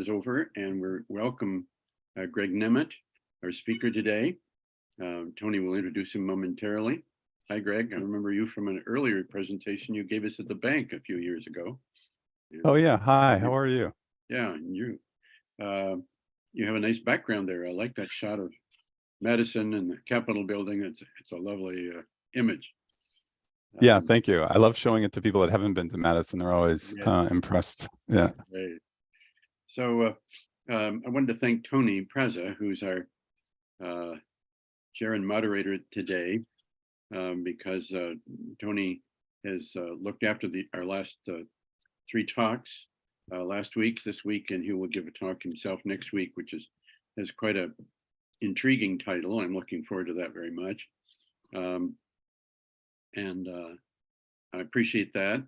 is over, and we're welcome Greg Nemet, our speaker today. Tony will introduce him momentarily. Hi, Greg. I remember you from an earlier presentation you gave us at the bank a few years ago. Oh yeah, hi. How are you? Yeah, and you have a nice background there. I like that shot of Madison and the Capitol building. It's a lovely image. Yeah, thank you. I love showing it to people that haven't been to Madison. They're always impressed. Yeah. Great. So I wanted to thank Tony Praza, who's our chair and moderator today, because Tony has looked after our last three talks last week, this week, and he will give a talk himself next week, which has quite a intriguing title. I'm looking forward to that very much. And I appreciate that.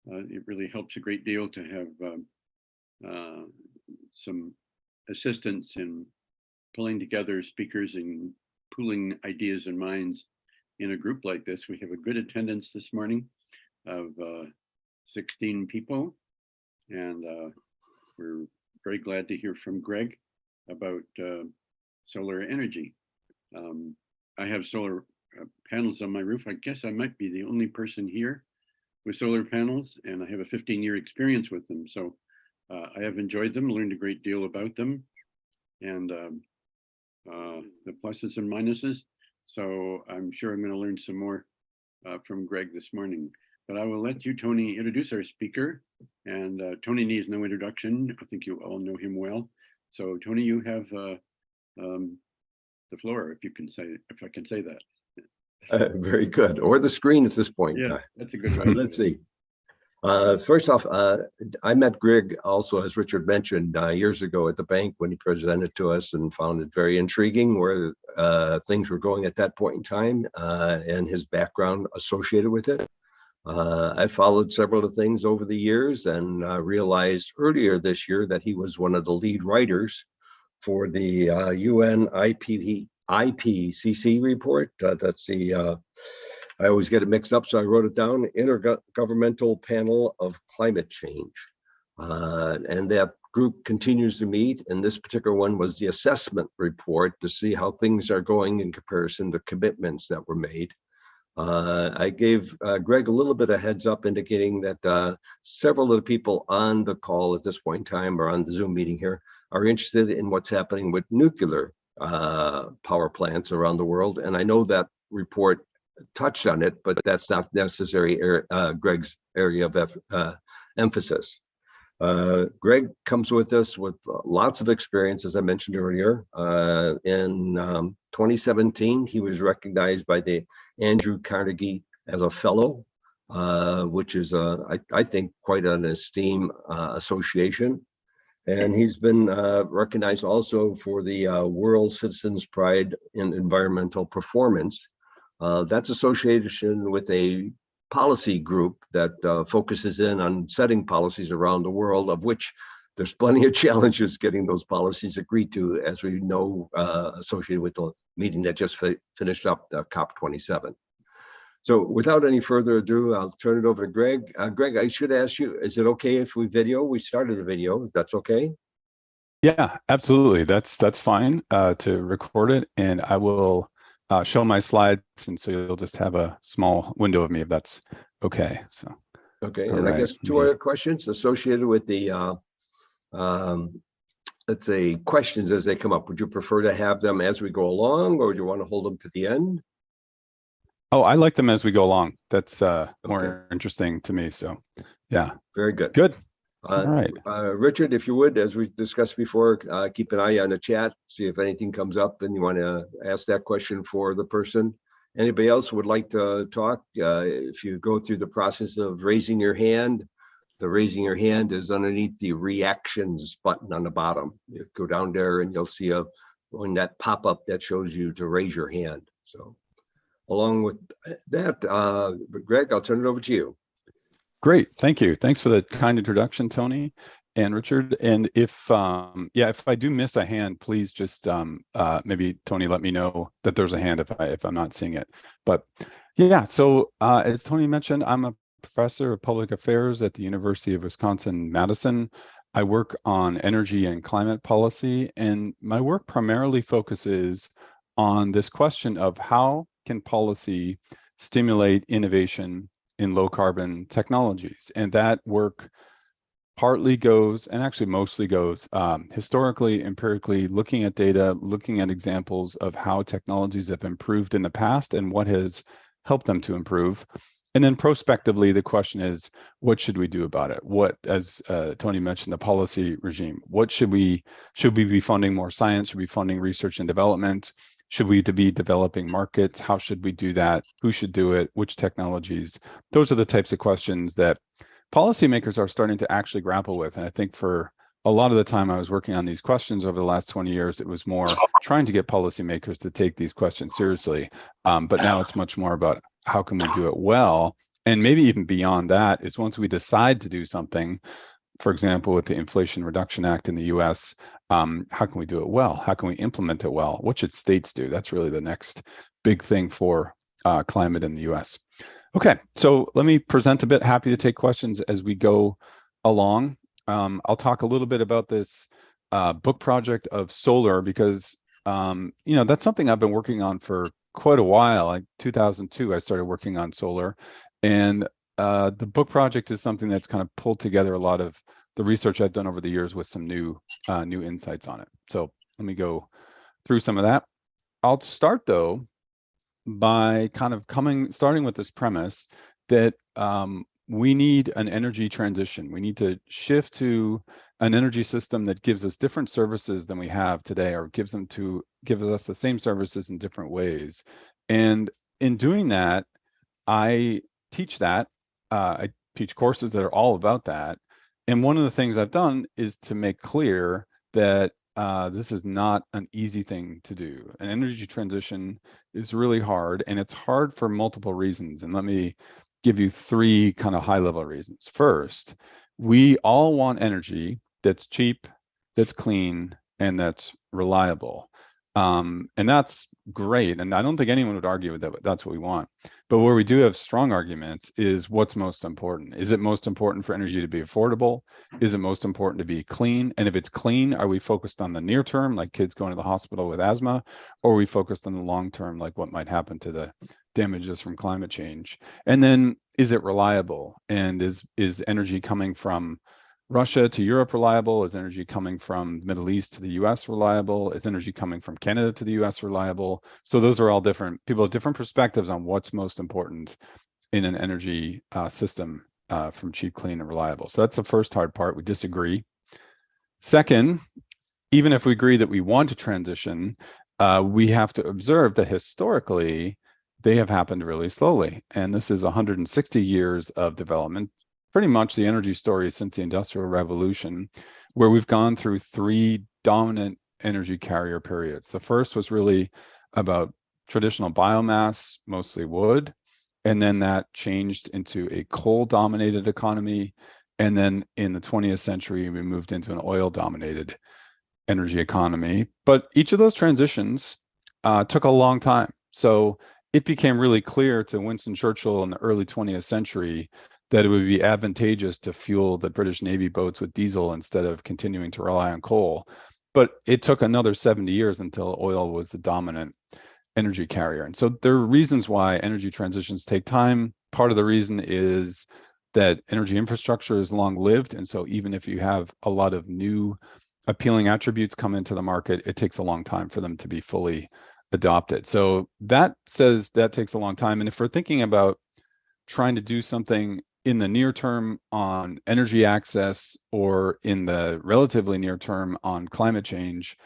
It really helps a great deal to have some assistance in pulling together speakers and pooling ideas and minds in a group like this. We have a good attendance this morning of 16 people, and we're very glad to hear from Greg about solar energy. I have solar panels on my roof. I guess I might be the only person here with solar panels, and I have a 15-year experience with them. So I have enjoyed them, learned a great deal about them, and the pluses and minuses. So I'm sure I'm going to learn some more from Greg this morning. But I will let you, Tony, introduce our speaker. And Tony needs no introduction. I think you all know him well. So Tony, you have the floor, if I can say that. Very good. Or the screen at this point in time. That's a good one. Let's see. First off, I met Greg also, as Richard mentioned, years ago at the bank when he presented to us, and found it very intriguing where things were going at that point in time and his background associated with it. I followed several of the things over the years, and realized earlier this year that he was one of the lead writers for the UN IPCC report. That's the I always get it mixed up, so I wrote it down: Intergovernmental Panel of Climate Change. And that group continues to meet, and this particular one was the assessment report to see how things are going in comparison to commitments that were made. I gave Greg a little bit of heads up, indicating that several of the people on the call at this point in time, or on the Zoom meeting here, are interested in what's happening with nuclear power plants around the world. And I know that report touched on it, but that's not necessarily Greg's area of emphasis. Greg comes with us with lots of experience, as I mentioned earlier. In 2017, he was recognized by the Andrew Carnegie as a fellow, which is, I think, quite an esteemed association. And he's been recognized also for the World Citizens Pride in Environmental Performance. That's association with a policy group that focuses in on setting policies around the world, of which there's plenty of challenges getting those policies agreed to, as we know, associated with the meeting that just finished up, the COP27. So without any further ado, I'll turn it over to Greg. Greg, I should ask you, is it okay if we video? We started the video, if that's okay? Yeah, absolutely. That's fine to record it, and I will show my slides, and so you'll just have a small window of me, if that's okay. So okay, and right. I guess two other questions associated with the let's say questions as they come up. Would you prefer to have them as we go along, or do you want to hold them to the end? Oh, I like them as we go along. That's more interesting to me. So yeah. Very good. Good. All right. Richard, if you would, as we discussed before, keep an eye on the chat, see if anything comes up and you want to ask that question for the person. Anybody else would like to talk? If you go through the process of raising your hand, the raising your hand is underneath the reactions button on the bottom. You go down there and you'll see when that pop-up that shows you to raise your hand. So along with that, Greg, I'll turn it over to you. Great, thank you. Thanks for the kind introduction, Tony and Richard. And if I do miss a hand, please just maybe Tony, let me know that there's a hand if I'm not seeing it. But yeah, so as Tony mentioned, I'm a professor of public affairs at the University of Wisconsin-Madison. I work on energy and climate policy, and my work primarily focuses on this question of how can policy stimulate innovation in low carbon technologies. And that work partly goes, and actually mostly goes, historically, empirically, looking at data, looking at examples of how technologies have improved in the past and what has helped them to improve. And then prospectively, the question is, what should we do about it? What, as Tony mentioned, the policy regime, what should we be funding more science? Should we be funding research and development? Should we be developing markets? How should we do that? Who should do it? Which technologies? Those are the types of questions that policymakers are starting to actually grapple with. And I think for a lot of the time I was working on these questions over the last 20 years, it was more trying to get policymakers to take these questions seriously. But now it's much more about how can we do it well? And maybe even beyond that is once we decide to do something, for example, with the Inflation Reduction Act in the US, how can we do it well? How can we implement it well? What should states do? That's really the next big thing for climate in the US. Okay, so let me present a bit. Happy to take questions as we go along. I'll talk a little bit about this book project of solar because, that's something I've been working on for quite a while. Like 2002, I started working on solar, and the book project is something that's kind of pulled together a lot of the research I've done over the years with some new insights on it. So let me go through some of that. I'll start though by kind of starting with this premise that we need an energy transition. We need to shift to an energy system that gives us different services than we have today, or gives us the same services in different ways. And in doing that, I teach courses that are all about that. And one of the things I've done is to make clear that this is not an easy thing to do. An energy transition is really hard, and it's hard for multiple reasons. And let me give you three kind of high-level reasons. First, we all want energy that's cheap, that's clean, and that's reliable. And that's great. And I don't think anyone would argue with that, but that's what we want. But where we do have strong arguments is what's most important. Is it most important for energy to be affordable? Is it most important to be clean? And if it's clean, are we focused on the near term, like kids going to the hospital with asthma, or are we focused on the long term, like what might happen to the damages from climate change? And then is it reliable? And is energy coming from Russia to Europe reliable? Is energy coming from the Middle East to the US reliable? Is energy coming from Canada to the US reliable? So those are all different. People have different perspectives on what's most important in an energy system from cheap, clean, and reliable. So that's the first hard part. We disagree. Second, even if we agree that we want to transition, we have to observe that historically, they have happened really slowly. And this is 160 years of development, pretty much the energy story since the Industrial Revolution, where we've gone through three dominant energy carrier periods. The first was really about traditional biomass, mostly wood, and then that changed into a coal-dominated economy. And then in the 20th century, we moved into an oil-dominated energy economy. But each of those transitions took a long time. So it became really clear to Winston Churchill in the early 20th century that it would be advantageous to fuel the British Navy boats with diesel instead of continuing to rely on coal. But it took another 70 years until oil was the dominant energy carrier. And so there are reasons why energy transitions take time. Part of the reason is that energy infrastructure is long-lived. And so even if you have a lot of new appealing attributes come into the market, it takes a long time for them to be fully adopted. So that says that takes a long time. And if we're thinking about trying to do something in the near term on energy access, or in the relatively near term on climate change,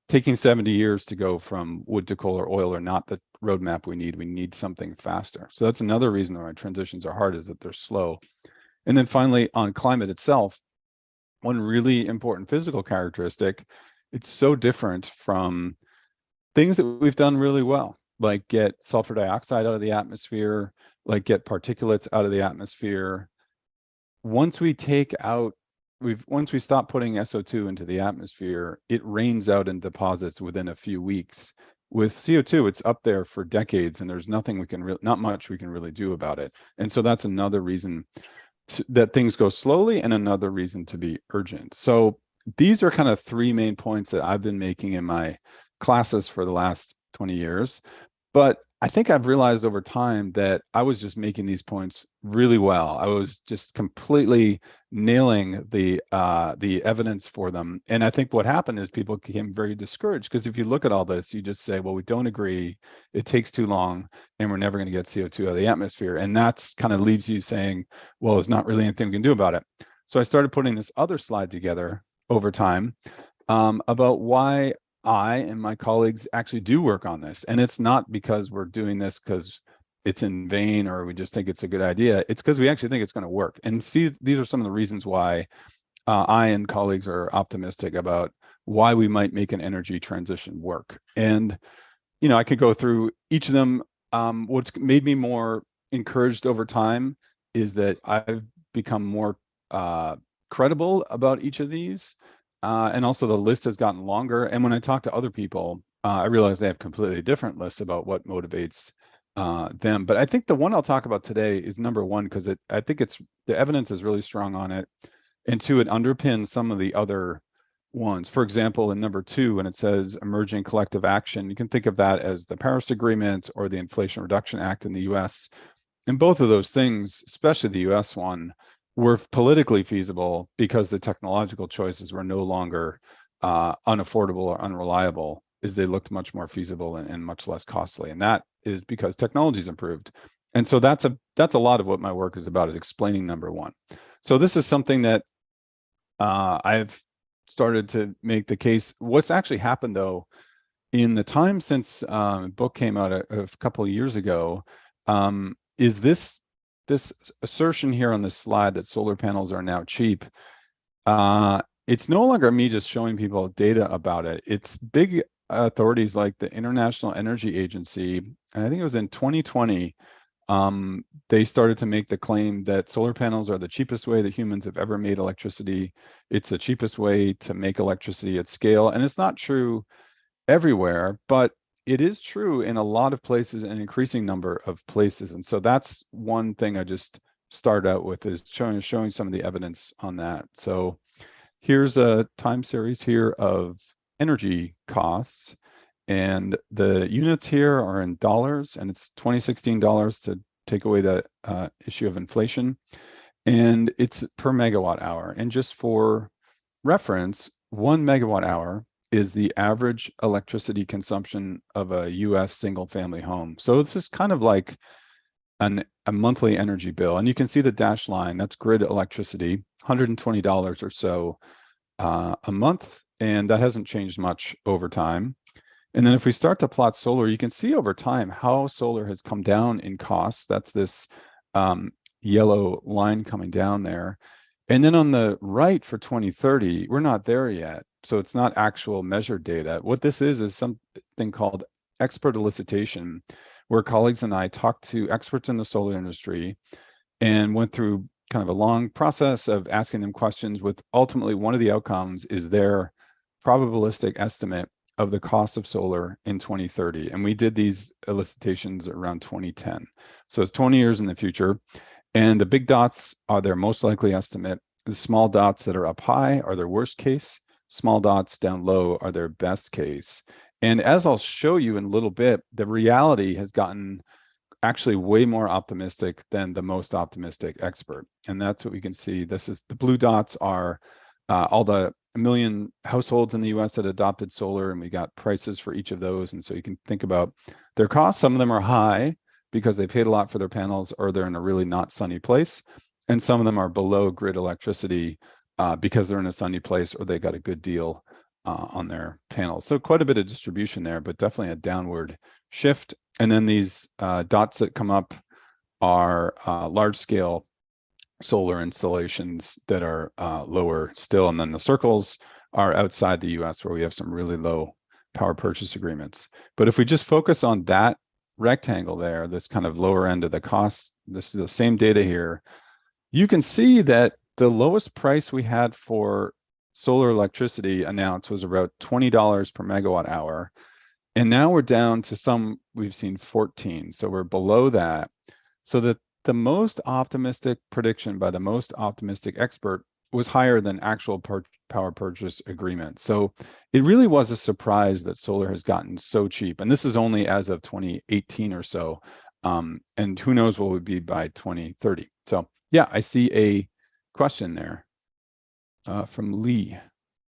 taking 70 years to go from wood to coal or oil are not the roadmap we need. We need something faster. So that's another reason why transitions are hard, is that they're slow. And then finally, on climate itself, one really important physical characteristic, it's so different from things that we've done really well, like get sulfur dioxide out of the atmosphere, like get particulates out of the atmosphere. Once we stop putting SO2 into the atmosphere, it rains out in deposits within a few weeks. With CO2, it's up there for decades, and there's not much we can really do about it. And so that's another reason that things go slowly, and another reason to be urgent. So these are kind of three main points that I've been making in my classes for the last 20 years. But I think I've realized over time that I was just making these points really well. I was just completely nailing the evidence for them. And I think what happened is people became very discouraged, because if you look at all this, you just say, well, we don't agree, it takes too long, and we're never going to get CO2 out of the atmosphere. And that's kind of leaves you saying, well, there's not really anything we can do about it. So I started putting this other slide together over time about why I and my colleagues actually do work on this. And it's not because we're doing this because it's in vain or we just think it's a good idea. It's because we actually think it's going to work. And see, these are some of the reasons why I and colleagues are optimistic about why we might make an energy transition work. And, you know, I could go through each of them. What's made me more encouraged over time is that I've become more credible about each of these. And also the list has gotten longer. And when I talk to other people, I realize they have completely different lists about what motivates them. But I think the one I'll talk about today is number one, because I think the evidence is really strong on it. And two, it underpins some of the other ones. For example, in number two, when it says emerging collective action, you can think of that as the Paris Agreement or the Inflation Reduction Act in the US. And both of those things, especially the US one, were politically feasible because the technological choices were no longer unaffordable or unreliable, as they looked much more feasible and much less costly. And that is because technology's improved. And so that's a lot of what my work is about, is explaining number one. So this is something that I've started to make the case. What's actually happened, though, in the time since the book came out a couple of years ago, is this assertion here on this slide that solar panels are now cheap. It's no longer me just showing people data about it. It's big authorities like the International Energy Agency, and I think it was in 2020, they started to make the claim that solar panels are the cheapest way that humans have ever made electricity. It's the cheapest way to make electricity at scale. And it's not true everywhere, but it is true in a lot of places, an increasing number of places. And so that's one thing I just start out with, is showing some of the evidence on that. So here's a time series here of energy costs. And the units here are in dollars, and it's 2016 dollars to take away the issue of inflation. And it's per megawatt hour. And just for reference, 1 megawatt hour is the average electricity consumption of a US single family home. So this is kind of like a monthly energy bill. And you can see the dashed line, that's grid electricity, $120 or so a month. And that hasn't changed much over time. And then if we start to plot solar, you can see over time how solar has come down in costs. That's this yellow line coming down there. And then on the right for 2030, we're not there yet. So it's not actual measured data. What this is something called expert elicitation, where colleagues and I talked to experts in the solar industry and went through kind of a long process of asking them questions, with ultimately one of the outcomes is their probabilistic estimate of the cost of solar in 2030. And we did these elicitations around 2010. So it's 20 years in the future. And the big dots are their most likely estimate. The small dots that are up high are their worst case. Small dots down low are their best case. And as I'll show you in a little bit, the reality has gotten actually way more optimistic than the most optimistic expert. And that's what we can see. This is the blue dots are all the 1 million households in the US that adopted solar, and we got prices for each of those. And so you can think about their costs. Some of them are high because they paid a lot for their panels, or they're in a really not sunny place. And some of them are below grid electricity because they're in a sunny place, or they got a good deal on their panels. So quite a bit of distribution there, but definitely a downward shift. And then these dots that come up are large scale solar installations that are lower still. And then the circles are outside the US, where we have some really low power purchase agreements. But if we just focus on that rectangle there, this kind of lower end of the cost, this is the same data here, you can see that the lowest price we had for solar electricity announced was about $20 per megawatt hour. And now we're down to we've seen 14. So we're below that. So that the most optimistic prediction by the most optimistic expert was higher than actual power purchase agreement. So it really was a surprise that solar has gotten so cheap. And this is only as of 2018 or so. And who knows what it would be by 2030. So yeah, I see a question there from Lee.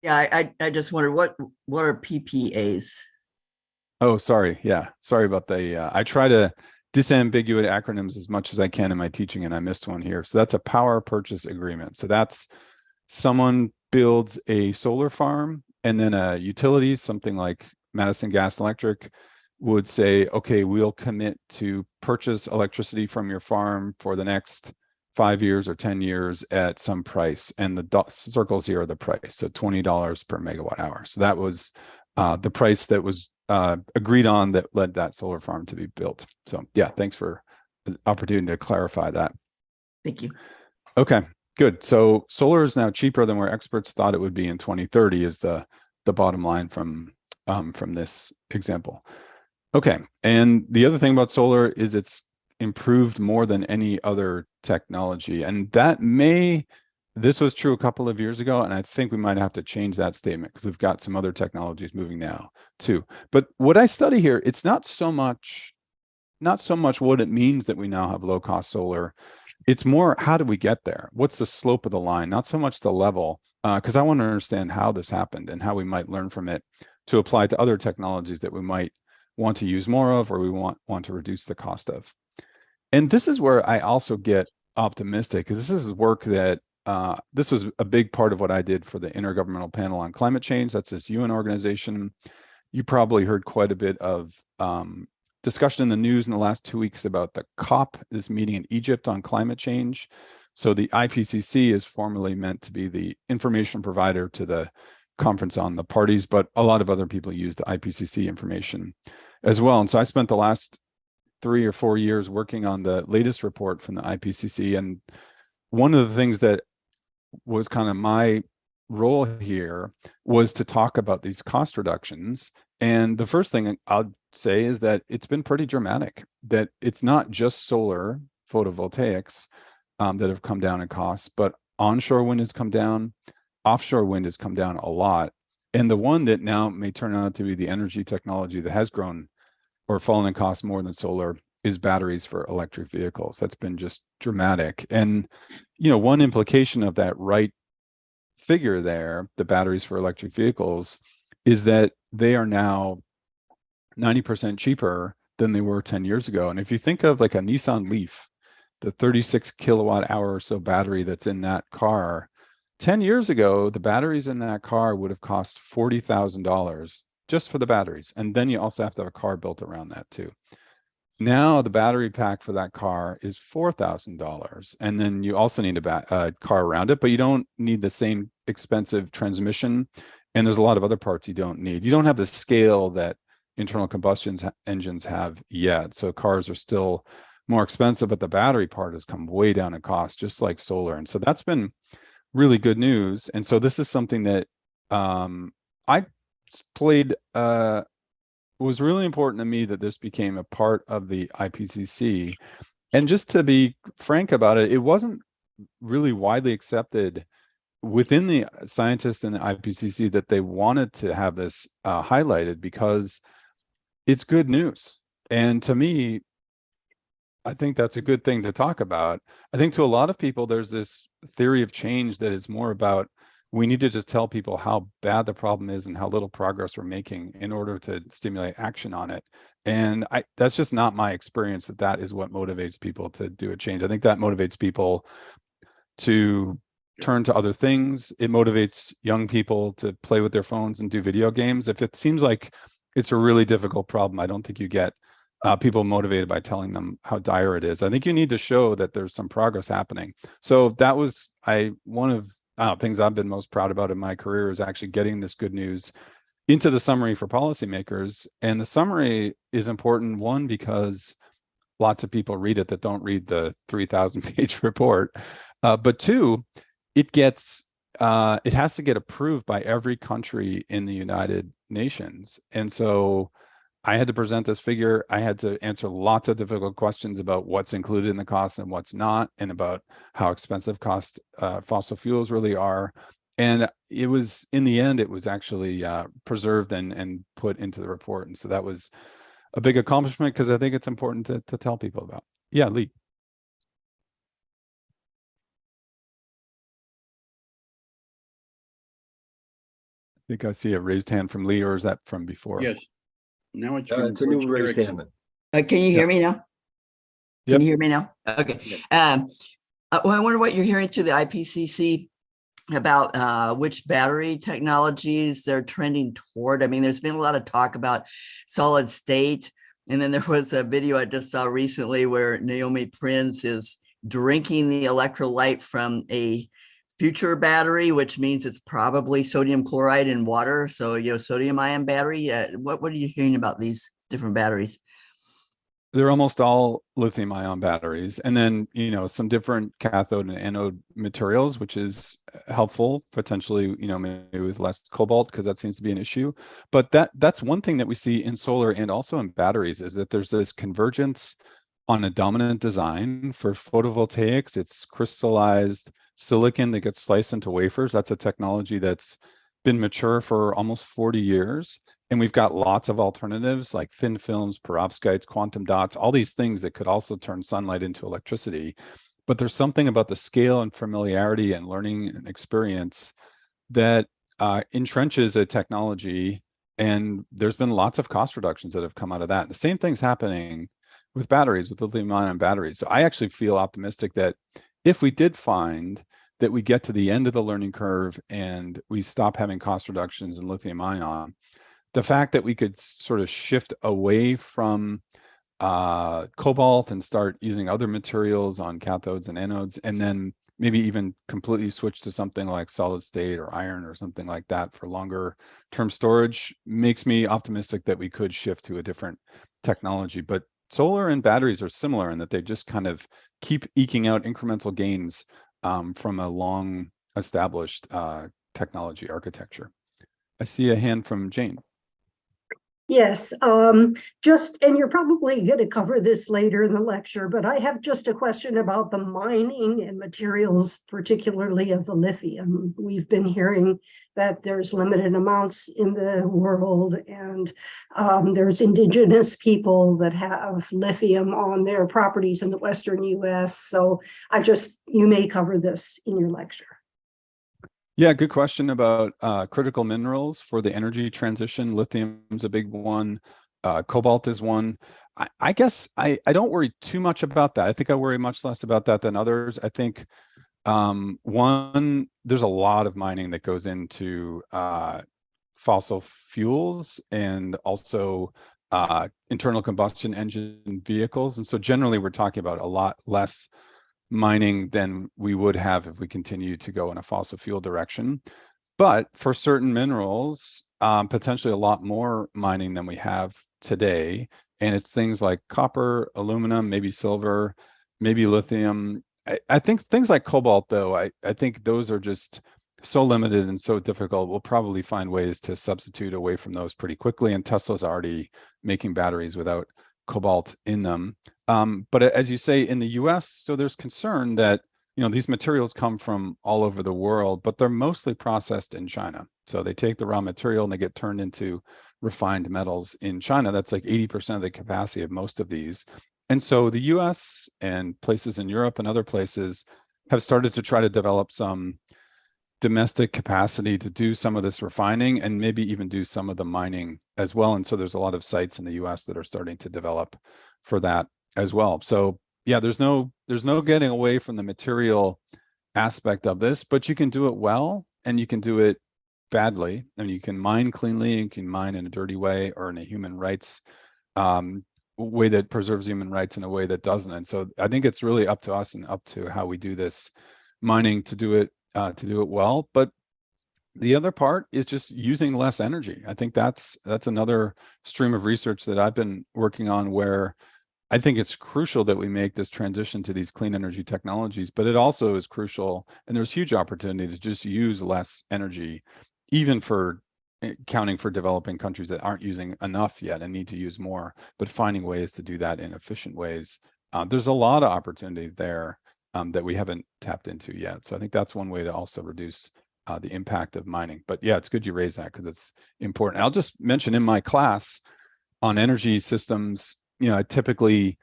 Yeah, I just wonder what are PPAs? Oh, sorry. Yeah, sorry about the. I try to disambiguate acronyms as much as I can in my teaching, and I missed one here. So that's a power purchase agreement. So that's someone builds a solar farm, and then a utility, something like Madison Gas and Electric, would say, okay, we'll commit to purchase electricity from your farm for the next 5 years or 10 years at some price. And the circles here are the price. So $20 per megawatt hour. So that was the price that was agreed on that led that solar farm to be built. So yeah, thanks for the opportunity to clarify that. Thank you. Okay, good. So solar is now cheaper than where experts thought it would be in 2030 is the bottom line from this example. Okay, and the other thing about solar is it's improved more than any other technology. And this was true a couple of years ago, and I think we might have to change that statement because we've got some other technologies moving now too. But what I study here, it's not so much what it means that we now have low cost solar. It's more, how do we get there? What's the slope of the line? Not so much the level, because I want to understand how this happened and how we might learn from it to apply to other technologies that we might want to use more of, or we want to reduce the cost of. And this is where I also get optimistic, because this is work that this was a big part of what I did for the Intergovernmental Panel on Climate Change. That's this UN organization. You probably heard quite a bit of discussion in the news in the last 2 weeks about the COP, this meeting in Egypt on climate change. So the IPCC is formally meant to be the information provider to the conference on the parties, but a lot of other people use the IPCC information as well. And so I spent the last 3 or 4 years working on the latest report from the IPCC. And one of the things that was kind of my role here was to talk about these cost reductions. And the first thing I'll say is that it's been pretty dramatic, that it's not just solar photovoltaics that have come down in costs, but onshore wind has come down, offshore wind has come down a lot. And the one that now may turn out to be the energy technology that has grown or fallen in cost more than solar is batteries for electric vehicles. That's been just dramatic. And, one implication of that right figure there, the batteries for electric vehicles, is that they are now 90% cheaper than they were 10 years ago. And if you think of like a Nissan Leaf, the 36 kilowatt hour or so battery that's in that car, 10 years ago, the batteries in that car would have cost $40,000 just for the batteries. And then you also have to have a car built around that too. Now the battery pack for that car is $4,000. And then you also need a car around it, but you don't need the same expensive transmission. And there's a lot of other parts you don't need. You don't have the scale that internal combustion engines have yet. So cars are still more expensive, but the battery part has come way down in cost, just like solar. And so that's been really good news. And so this is something that I played, was really important to me that this became a part of the IPCC. And just to be frank about it, it wasn't really widely accepted within the scientists in the IPCC that they wanted to have this highlighted because it's good news. And to me, I think that's a good thing to talk about. I think to a lot of people, there's this theory of change that is more about we need to just tell people how bad the problem is and how little progress we're making in order to stimulate action on it. And that's just not my experience that is what motivates people to do a change. I think that motivates people to turn to other things. It motivates young people to play with their phones and do video games. If it seems like it's a really difficult problem, I don't think you get people motivated by telling them how dire it is. I think you need to show that there's some progress happening. So that was one of things I've been most proud about in my career is actually getting this good news into the summary for policymakers. And the summary is important, one, because lots of people read it that don't read the 3,000-page report. But two, it has to get approved by every country in the United Nations. And so I had to present this figure. I had to answer lots of difficult questions about what's included in the cost and what's not, and about how expensive fossil fuels really are. And it was, in the end, it was actually preserved and put into the report. And so that was a big accomplishment, because I think it's important to tell people about. Yeah, Lee. I think I see a raised hand from Lee, or is that from before? Yes. Now it's from It's a new George raised Erickson. hand. Can you hear me now? Yep. Can you hear me now? Okay. Well, I wonder what you're hearing through the IPCC about which battery technologies they're trending toward. I mean, there's been a lot of talk about solid state. And then there was a video I just saw recently where Naomi Prince is drinking the electrolyte from a future battery, which means it's probably sodium chloride in water. So, sodium ion battery. What are you hearing about these different batteries? They're almost all lithium ion batteries, and then, some different cathode and anode materials, which is helpful potentially, maybe with less cobalt, because that seems to be an issue. But that's one thing that we see in solar and also in batteries, is that there's this convergence on a dominant design. For photovoltaics, it's crystallized silicon that gets sliced into wafers. That's a technology that's been mature for almost 40 years. And we've got lots of alternatives like thin films, perovskites, quantum dots, all these things that could also turn sunlight into electricity. But there's something about the scale and familiarity and learning and experience that entrenches a technology. And there's been lots of cost reductions that have come out of that. The same thing's happening with batteries, with lithium-ion batteries. So I actually feel optimistic that if we did find that we get to the end of the learning curve and we stop having cost reductions in lithium-ion, the fact that we could sort of shift away from cobalt and start using other materials on cathodes and anodes, and then maybe even completely switch to something like solid state or iron or something like that for longer term storage, makes me optimistic that we could shift to a different technology. But solar and batteries are similar in that they just kind of keep eking out incremental gains from a long established technology architecture. I see a hand from Jane. Yes, and you're probably going to cover this later in the lecture, but I have just a question about the mining and materials, particularly of the lithium. We've been hearing that there's limited amounts in the world, and there's indigenous people that have lithium on their properties in the Western US. So you may cover this in your lecture. Yeah, good question about critical minerals for the energy transition. Lithium's a big one. Cobalt is one. I guess I don't worry too much about that. I think I worry much less about that than others. I think there's a lot of mining that goes into fossil fuels and also internal combustion engine vehicles. And so generally we're talking about a lot less mining than we would have if we continue to go in a fossil fuel direction. But for certain minerals, potentially a lot more mining than we have today. And it's things like copper, aluminum, maybe silver, maybe lithium. I think things like cobalt, though, I think those are just so limited and so difficult. We'll probably find ways to substitute away from those pretty quickly. And Tesla's already making batteries without cobalt in them. But as you say, in the US, so there's concern that, these materials come from all over the world, but they're mostly processed in China. So they take the raw material and they get turned into refined metals in China. That's like 80% of the capacity of most of these. And so the US and places in Europe and other places have started to try to develop some domestic capacity to do some of this refining and maybe even do some of the mining as well. And so there's a lot of sites in the US that are starting to develop for that as well. So yeah, there's no getting away from the material aspect of this, but you can do it well and you can do it badly. And you can mine cleanly, you can mine in a dirty way or in a human rights way that preserves human rights in a way that doesn't. And so I think it's really up to us and up to how we do this mining to do it well. But the other part is just using less energy. I think that's another stream of research that I've been working on, where I think it's crucial that we make this transition to these clean energy technologies, but it also is crucial, and there's huge opportunity to just use less energy, even for counting for developing countries that aren't using enough yet and need to use more, but finding ways to do that in efficient ways. There's a lot of opportunity there that we haven't tapped into yet. So I think that's one way to also reduce the impact of mining. But yeah, it's good you raise that because it's important. I'll just mention in my class on energy systems, I typically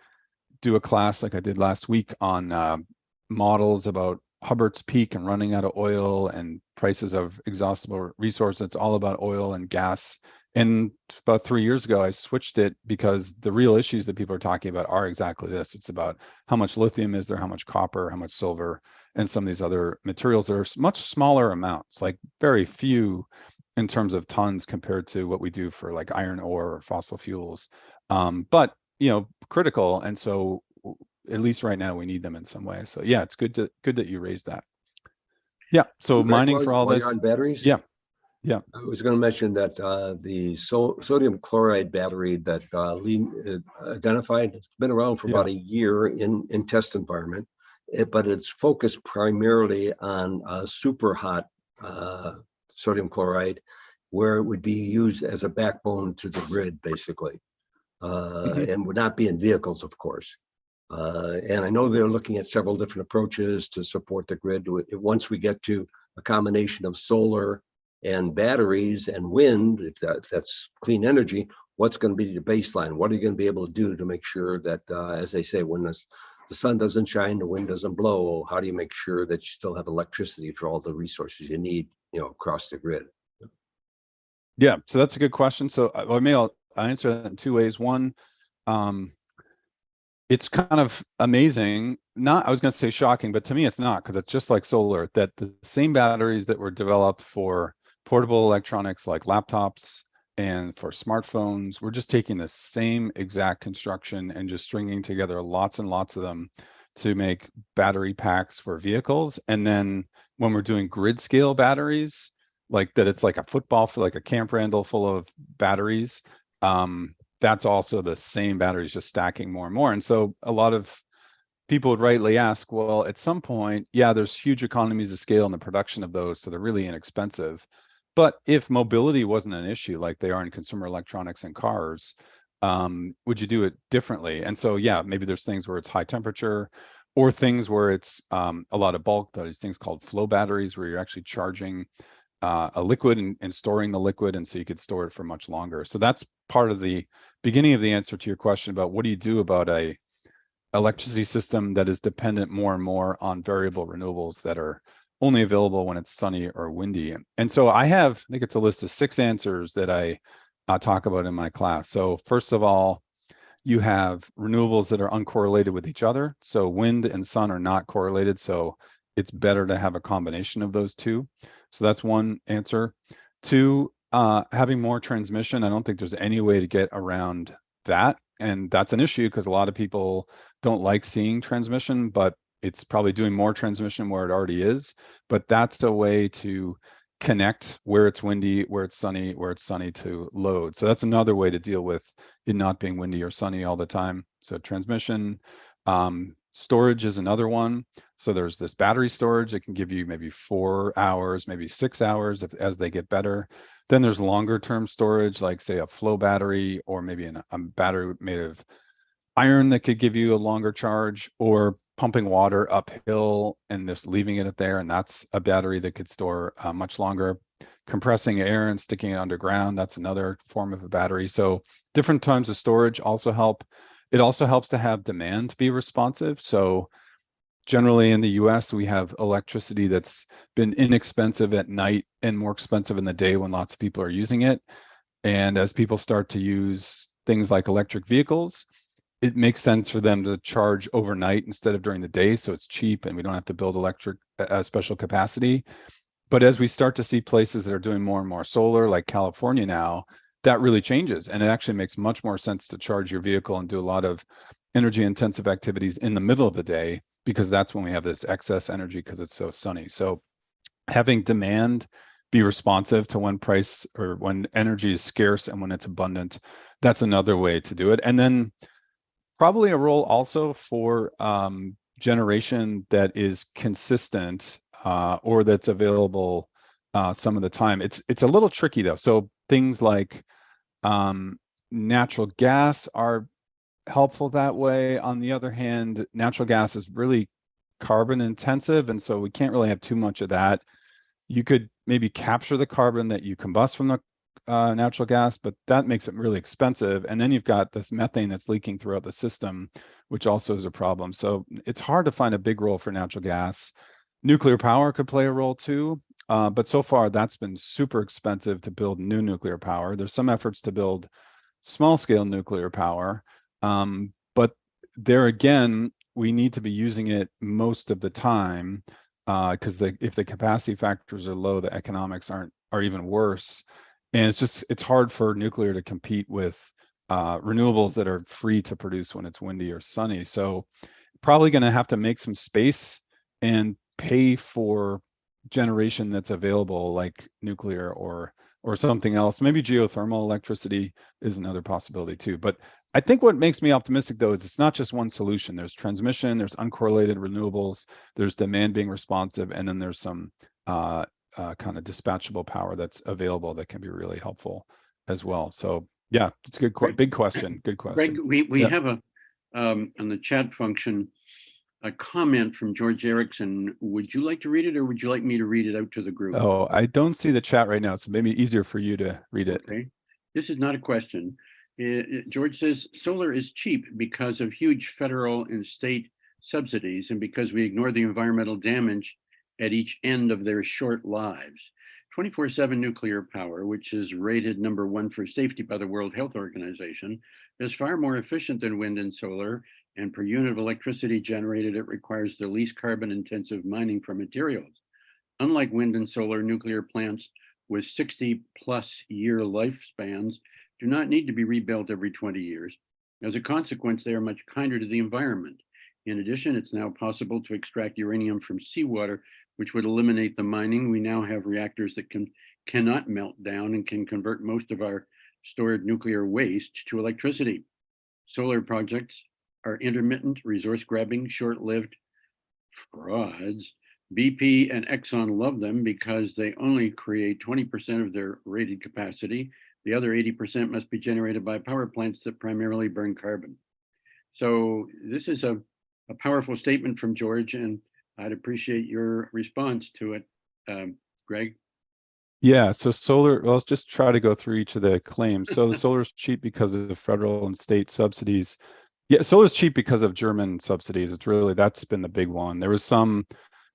do a class like I did last week on models about Hubbert's peak and running out of oil and prices of exhaustible resources. It's all about oil and gas. And about 3 years ago, I switched it because the real issues that people are talking about are exactly this. It's about how much lithium is there, how much copper, how much silver, and some of these other materials that are much smaller amounts, like very few in terms of tons compared to what we do for like iron ore or fossil fuels. But, critical. And so at least right now we need them in some way. So yeah, it's good that you raised that. Yeah. So mining for all while this. you're on batteries. Yeah. I was going to mention that the sodium chloride battery that Lee identified, it's been around for about a year in test environment, but it's focused primarily on super hot sodium chloride, where it would be used as a backbone to the grid, basically, and would not be in vehicles, of course. And I know they're looking at several different approaches to support the grid. Once we get to a combination of solar and batteries and wind, if that's clean energy, what's going to be the baseline? What are you going to be able to do to make sure that, as they say, when the sun doesn't shine, the wind doesn't blow, how do you make sure that you still have electricity for all the resources you need, across the grid? Yeah, so that's a good question. So I'll answer that in two ways. One, it's kind of amazing, I was going to say shocking, but to me it's not, because it's just like solar, that the same batteries that were developed for portable electronics like laptops and for smartphones, we're just taking the same exact construction and just stringing together lots and lots of them to make battery packs for vehicles. And then when we're doing grid scale batteries, like that, it's like a football, for like a camp randall full of batteries. That's also the same batteries just stacking more and more. And so a lot of people would rightly ask, well, at some point, yeah, there's huge economies of scale in the production of those, so they're really inexpensive. But if mobility wasn't an issue like they are in consumer electronics and cars, would you do it differently? And so, yeah, maybe there's things where it's high temperature, or things where it's a lot of bulk. Those things called flow batteries, where you're actually charging a liquid and storing the liquid, and so you could store it for much longer. So that's part of the beginning of the answer to your question about what do you do about a electricity system that is dependent more and more on variable renewables that are only available when it's sunny or windy. And so I think it's a list of 6 answers that I talk about in my class. So first of all, you have renewables that are uncorrelated with each other. So wind and sun are not correlated. So it's better to have a combination of those two. So that's one answer. 2, having more transmission. I don't think there's any way to get around that. And that's an issue because a lot of people don't like seeing transmission, but it's probably doing more transmission where it already is. But that's a way to connect where it's windy, where it's sunny to load. So that's another way to deal with it not being windy or sunny all the time. So transmission. Storage is another one. So there's this battery storage that can give you maybe 4 hours, maybe 6 hours as they get better. Then there's longer term storage, like say a flow battery, or maybe a battery made of iron that could give you a longer charge, or pumping water uphill and just leaving it there. And that's a battery that could store much longer. Compressing air and sticking it underground, that's another form of a battery. So different types of storage also help. It also helps to have demand be responsive. So generally in the US, we have electricity that's been inexpensive at night and more expensive in the day when lots of people are using it. And as people start to use things like electric vehicles, it makes sense for them to charge overnight instead of during the day. So it's cheap and we don't have to build electric special capacity. But as we start to see places that are doing more and more solar, like California now, that really changes. And it actually makes much more sense to charge your vehicle and do a lot of energy intensive activities in the middle of the day, because that's when we have this excess energy because it's so sunny. So having demand be responsive to when price or when energy is scarce and when it's abundant, that's another way to do it. And then probably a role also for generation that is consistent or that's available some of the time. It's a little tricky though. So things like natural gas are helpful that way. On the other hand, natural gas is really carbon intensive, and so we can't really have too much of that. You could maybe capture the carbon that you combust from the natural gas, but that makes it really expensive. And then you've got this methane that's leaking throughout the system, which also is a problem. So it's hard to find a big role for natural gas. Nuclear power could play a role too, but so far that's been super expensive to build new nuclear power. There's some efforts to build small scale nuclear power, but there again, we need to be using it most of the time, because if the capacity factors are low, the economics are even worse. And it's hard for nuclear to compete with renewables that are free to produce when it's windy or sunny. So probably going to have to make some space and pay for generation that's available, like nuclear or something else. Maybe geothermal electricity is another possibility too. But I think what makes me optimistic though is it's not just one solution. There's transmission, there's uncorrelated renewables, there's demand being responsive, and then there's some kind of dispatchable power that's available that can be really helpful as well. So yeah, it's a good, big question. Good question. Greg, we have a on the chat function a comment from George Erickson. Would you like to read it, or would you like me to read it out to the group? Oh, I don't see the chat right now, so maybe easier for you to read it. Okay, this is not a question. George says solar is cheap because of huge federal and state subsidies, and because we ignore the environmental damage at each end of their short lives. 24/7 nuclear power, which is rated #1 for safety by the World Health Organization, is far more efficient than wind and solar, and per unit of electricity generated, it requires the least carbon-intensive mining for materials. Unlike wind and solar, nuclear plants with 60+ year lifespans do not need to be rebuilt every 20 years. As a consequence, they are much kinder to the environment. In addition, it's now possible to extract uranium from seawater, which would eliminate the mining. We now have reactors that cannot melt down and can convert most of our stored nuclear waste to electricity. Solar projects are intermittent, resource-grabbing, short-lived frauds. BP and Exxon love them because they only create 20% of their rated capacity. The other 80% must be generated by power plants that primarily burn carbon. So this is a powerful statement from George, and I'd appreciate your response to it, Greg. Yeah, so solar, well, let's just try to go through each of the claims. So the solar is cheap because of federal and state subsidies. Yeah, solar is cheap because of German subsidies. That's been the big one. There was some,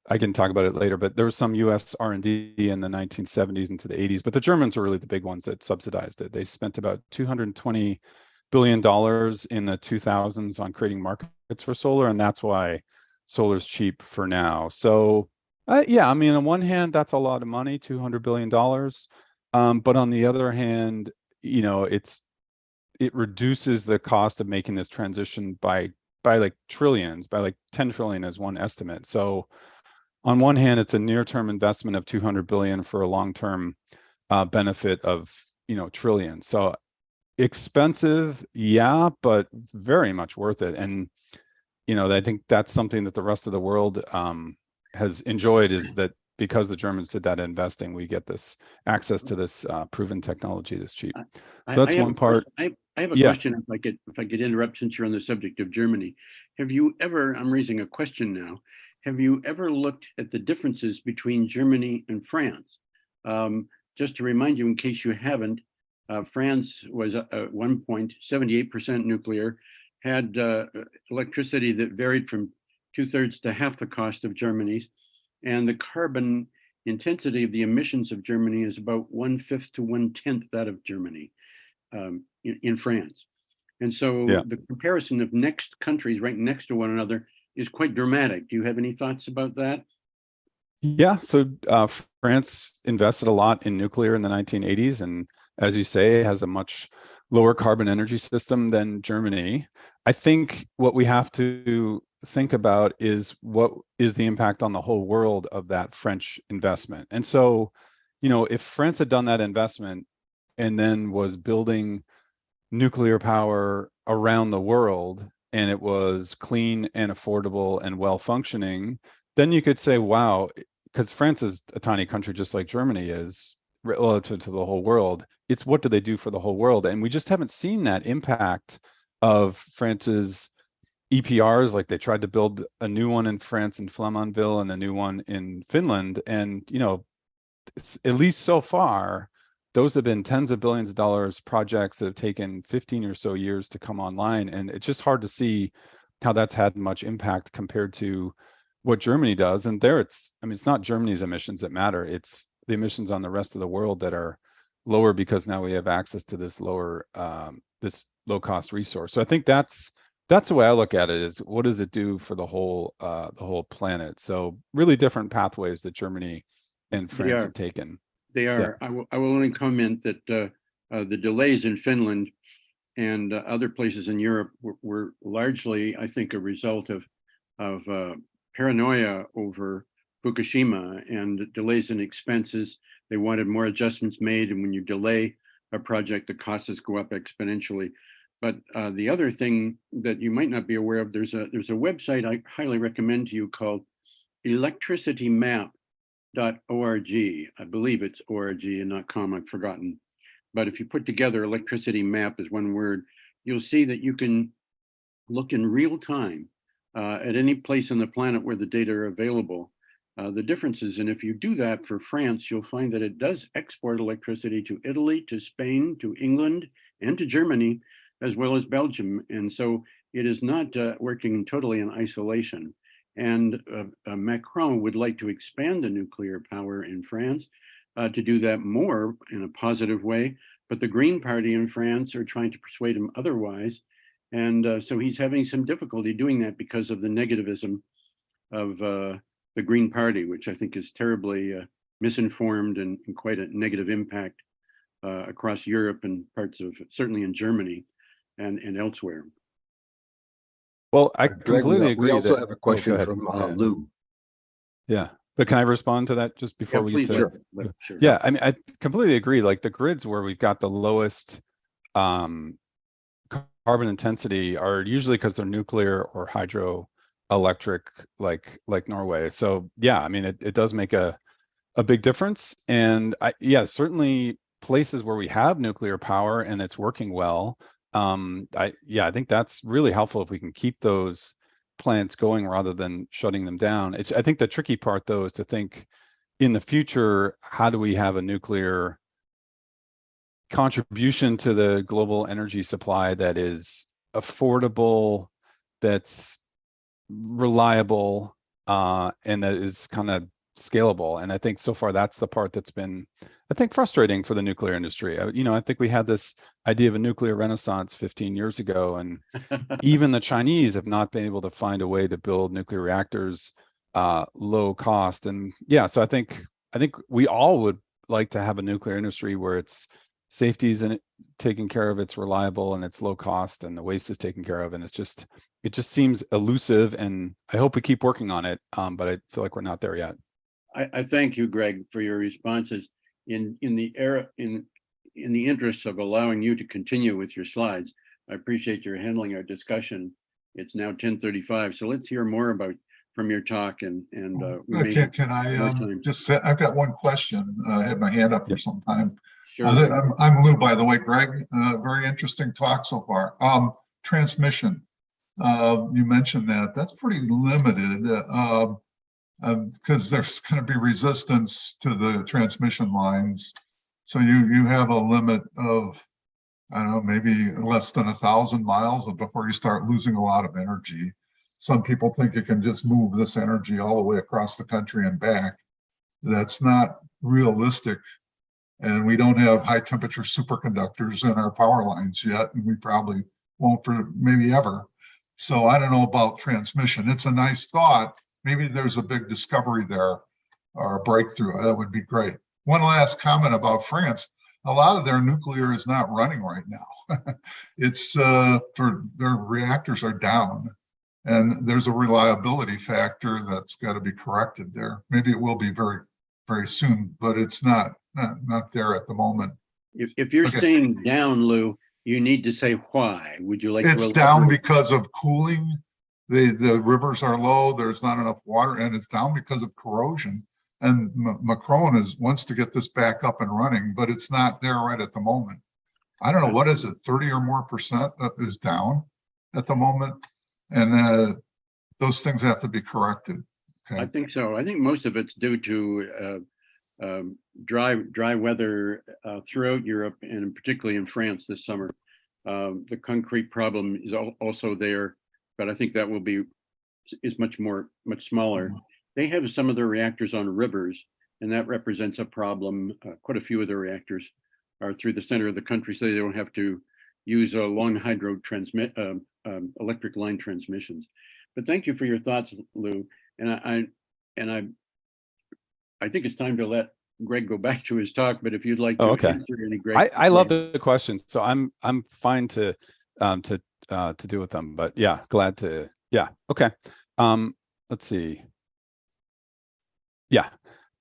I can talk about it later, but there was some US R&D in the 1970s into the 80s, but the Germans were really the big ones that subsidized it. They spent about $220 billion in the 2000s on creating markets for solar, and that's why solar is cheap for now. So yeah, I mean, on one hand, that's a lot of money, $200 billion. But on the other hand, you know, it reduces the cost of making this transition by like trillions, by like 10 trillion is one estimate. So on one hand, it's a near-term investment of 200 billion for a long-term benefit of, you know, trillions. So expensive, yeah, but very much worth it. And, you know, I think that's something that the rest of the world has enjoyed, is that because the Germans did that investing, we get this access to this proven technology that's cheap. So that's one part. I have a question, if I could interrupt, since you're on the subject of Germany. Have you ever, I'm raising a question now, have you ever looked at the differences between Germany and France? Just to remind you, in case you haven't, France was at one point 78% nuclear, had electricity that varied from 2/3 to half the cost of Germany's, and the carbon intensity of the emissions of Germany is about 1/5 to 1/10 that of Germany in France. And so Yeah. the comparison of next countries right next to one another is quite dramatic. Do you have any thoughts about that? Yeah, so France invested a lot in nuclear in the 1980s, and as you say, has a much lower carbon energy system than Germany. I think what we have to think about is what is the impact on the whole world of that French investment. And so, you know, if France had done that investment and then was building nuclear power around the world, and it was clean and affordable and well functioning, then you could say, wow, because France is a tiny country just like Germany is, relative to the whole world. It's what do they do for the whole world? And we just haven't seen that impact of France's EPRs. Like they tried to build a new one in France in Flamanville and a new one in Finland. And, you know, it's, at least so far, those have been tens of billions of dollars projects that have taken 15 or so years to come online. And it's just hard to see how that's had much impact compared to what Germany does. And there it's, I mean, it's not Germany's emissions that matter. It's the emissions on the rest of the world that are lower because now we have access to this lower, this low cost resource. So I think that's the way I look at it, is what does it do for the whole planet? So really different pathways that Germany and France have taken. They are. Yeah. I will only comment that the delays in Finland and other places in Europe were largely, I think, a result of paranoia over Fukushima and delays in expenses. They wanted more adjustments made, and when you delay a project, the costs go up exponentially. But the other thing that you might not be aware of, there's a website I highly recommend to you called electricitymap.org. I believe it's org and not com, I've forgotten. But if you put together electricity map as one word, you'll see that you can look in real time at any place on the planet where the data are available, the differences. And if you do that for France, you'll find that it does export electricity to Italy, to Spain, to England, and to Germany, as well as Belgium. And so it is not working totally in isolation. And Macron would like to expand the nuclear power in France, to do that more in a positive way. But the Green Party in France are trying to persuade him otherwise. And so he's having some difficulty doing that because of the negativism of the Green Party, which I think is terribly misinformed and quite a negative impact across Europe and parts of, certainly in Germany and elsewhere. Well, I completely agree. We also have a question from Lou. Yeah, but can I respond to that just before we get to sure. Yeah, I mean, I completely agree. Like the grids where we've got the lowest carbon intensity are usually because they're nuclear or hydroelectric, like Norway. So yeah, I mean, it does make a big difference. And yeah, certainly places where we have nuclear power and it's working well. I think that's really helpful if we can keep those plants going rather than shutting them down. I think the tricky part though is to think in the future, how do we have a nuclear contribution to the global energy supply that is affordable, that's reliable, and that is kind of scalable. And I think so far that's the part that's been, I think, frustrating for the nuclear industry. I think we had this idea of a nuclear renaissance 15 years ago, and even the Chinese have not been able to find a way to build nuclear reactors low cost. And yeah, so I think we all would like to have a nuclear industry where it's safety is taken care of, it's reliable, and it's low cost, and the waste is taken care of. And it just seems elusive, and I hope we keep working on it. But I feel like we're not there yet. I thank you, Greg, for your responses. In the interest of allowing you to continue with your slides, I appreciate your handling our discussion. It's now 10:35, so let's hear more from your talk. And can I just say, I've got one question. I had my hand up for some time. Sure. I'm Lou, by the way, Greg. Very interesting talk so far. Transmission. You mentioned that's pretty limited. Because there's going to be resistance to the transmission lines. So you have a limit of, I don't know, maybe less than 1,000 miles before you start losing a lot of energy. Some people think you can just move this energy all the way across the country and back. That's not realistic. And we don't have high temperature superconductors in our power lines yet, and we probably won't for maybe ever. So I don't know about transmission. It's a nice thought. Maybe there's a big discovery there or a breakthrough. That would be great. One last comment about France. A lot of their nuclear is not running right now. It's for their reactors are down, and there's a reliability factor that's got to be corrected there. Maybe it will be very, very soon, but it's not there at the moment. If you're saying down, Lou, you need to say why. Would you like to? It's down because of cooling. The rivers are low, there's not enough water, and it's down because of corrosion. And Macron wants to get this back up and running, but it's not there right at the moment. I don't know, what is it, 30 or more percent is down at the moment? And those things have to be corrected. Okay. I think so. I think most of it's due to dry weather throughout Europe, and particularly in France this summer. The concrete problem is also there, but I think that is much smaller. They have some of their reactors on rivers, and that represents a problem. Quite a few of their reactors are through the center of the country, so they don't have to use a long hydro electric line transmissions. But thank you for your thoughts, Lou. And I think it's time to let Greg go back to his talk. But if you'd like to answer any, Greg, I love the questions, so I'm fine to deal with them. But yeah, glad to. Yeah, okay. Let's see. Yeah.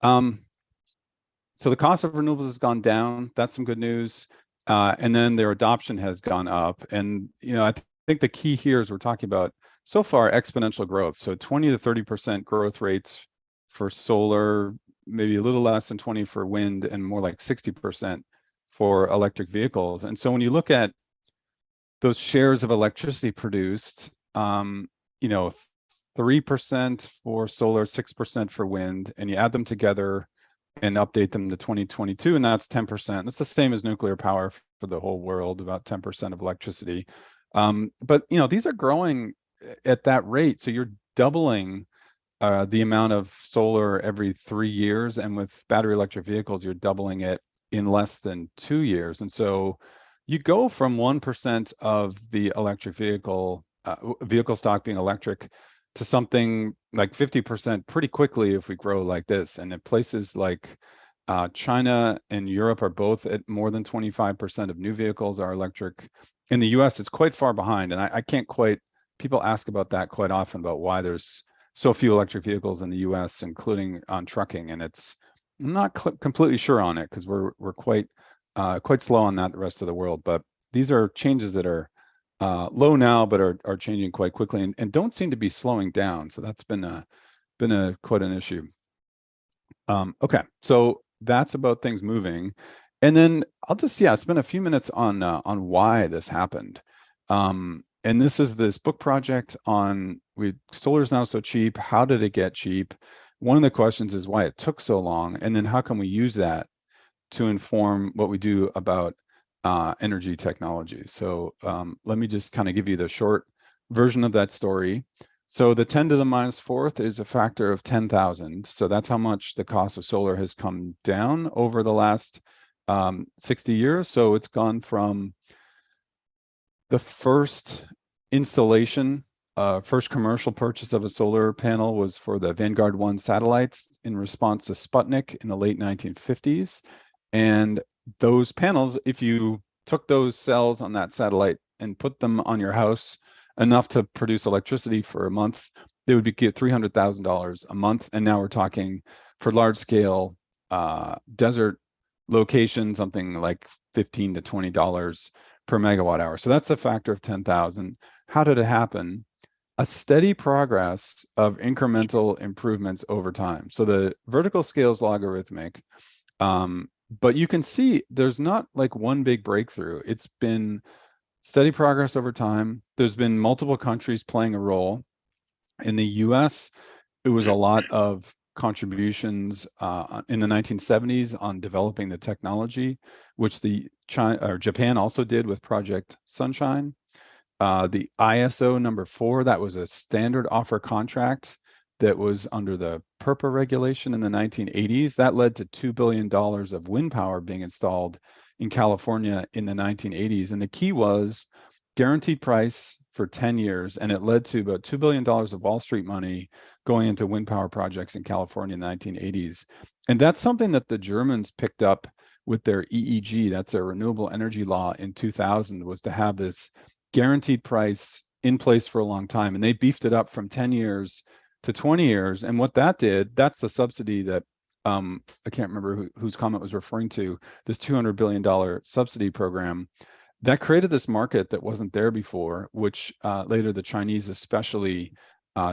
So the cost of renewables has gone down. That's some good news. And then their adoption has gone up. And I think the key here is we're talking about so far exponential growth. So 20 to 30% growth rates for solar, maybe a little less than 20 for wind, and more like 60% for electric vehicles. And so when you look at those shares of electricity produced, 3% for solar, 6% for wind, and you add them together and update them to 2022, and that's 10%. That's the same as nuclear power for the whole world, about 10% of electricity. But these are growing at that rate, so you're doubling the amount of solar every 3 years, and with battery electric vehicles, you're doubling it in less than 2 years. And so you go from 1% of the electric vehicle stock being electric to something like 50% pretty quickly if we grow like this. And in places like China and Europe are both at more than 25% of new vehicles are electric. In the US, it's quite far behind. And I can't quite, people ask about that quite often, about why there's so few electric vehicles in the US, including on trucking. And I'm not completely sure on it, because we're quite slow on that the rest of the world. But these are changes that are low now, but are changing quite quickly, and don't seem to be slowing down. So that's been quite an issue. Okay, so that's about things moving, and then I'll just spend a few minutes on why this happened. And this is this book project on solar is now so cheap. How did it get cheap? One of the questions is why it took so long, and then how can we use that to inform what we do about energy technology. So let me just kind of give you the short version of that story. So the 10 to the minus fourth is a factor of 10,000. So that's how much the cost of solar has come down over the last 60 years. So it's gone from the first installation, first commercial purchase of a solar panel was for the Vanguard 1 satellites in response to Sputnik in the late 1950s. And those panels, if you took those cells on that satellite and put them on your house enough to produce electricity for a month, they would get $300,000 a month. And now we're talking for large scale desert location, something like $15 to $20 per megawatt hour. So that's a factor of 10,000. How did it happen? A steady progress of incremental improvements over time. So the vertical scale is logarithmic. But you can see there's not like one big breakthrough. It's been steady progress over time. There's been multiple countries playing a role. In the US, it was a lot of contributions in the 1970s on developing the technology, which Japan also did with Project Sunshine. The ISO number 4, that was a standard offer contract that was under the PURPA regulation in the 1980s. That led to $2 billion of wind power being installed in California in the 1980s. And the key was guaranteed price for 10 years. And it led to about $2 billion of Wall Street money going into wind power projects in California in the 1980s. And that's something that the Germans picked up with their EEG, that's their renewable energy law in 2000, was to have this guaranteed price in place for a long time. And they beefed it up from 10 years to 20 years. And what that did, that's the subsidy that I can't remember whose comment was referring to, this $200 billion subsidy program that created this market that wasn't there before, which later the Chinese especially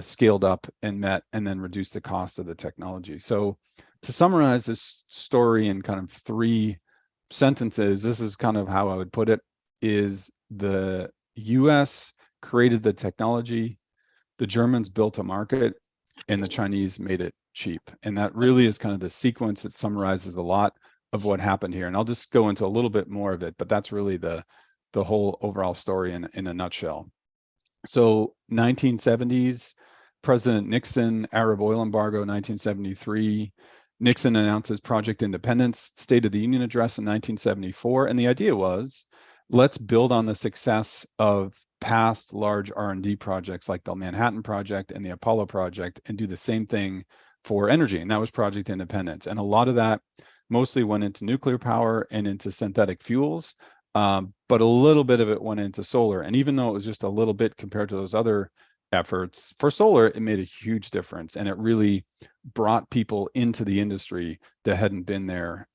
scaled up and met, and then reduced the cost of the technology. So to summarize this story in kind of 3 sentences, this is kind of how I would put it, is the US created the technology, the Germans built a market, and the Chinese made it cheap. And that really is kind of the sequence that summarizes a lot of what happened here. And I'll just go into a little bit more of it, but that's really the whole overall story in a nutshell. So 1970s, President Nixon, Arab oil embargo, 1973. Nixon announces Project Independence, State of the Union address in 1974. And the idea was, let's build on the success of past large R&D projects like the Manhattan Project and the Apollo Project and do the same thing for energy. And that was Project Independence. And a lot of that mostly went into nuclear power and into synthetic fuels, but a little bit of it went into solar. And even though it was just a little bit compared to those other efforts, for solar, it made a huge difference. And it really brought people into the industry that hadn't been there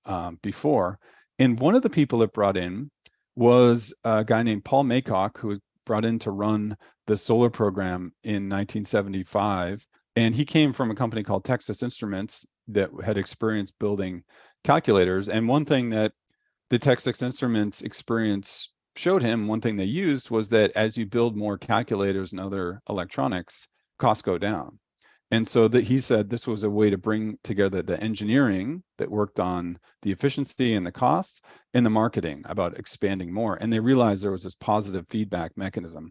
before. And one of the people it brought in was a guy named Paul Maycock, who was brought in to run the solar program in 1975. And he came from a company called Texas Instruments that had experience building calculators. And one thing that the Texas Instruments experience showed him, one thing they used was that as you build more calculators and other electronics, costs go down. And so that he said this was a way to bring together the engineering that worked on the efficiency and the costs and the marketing about expanding more. And they realized there was this positive feedback mechanism.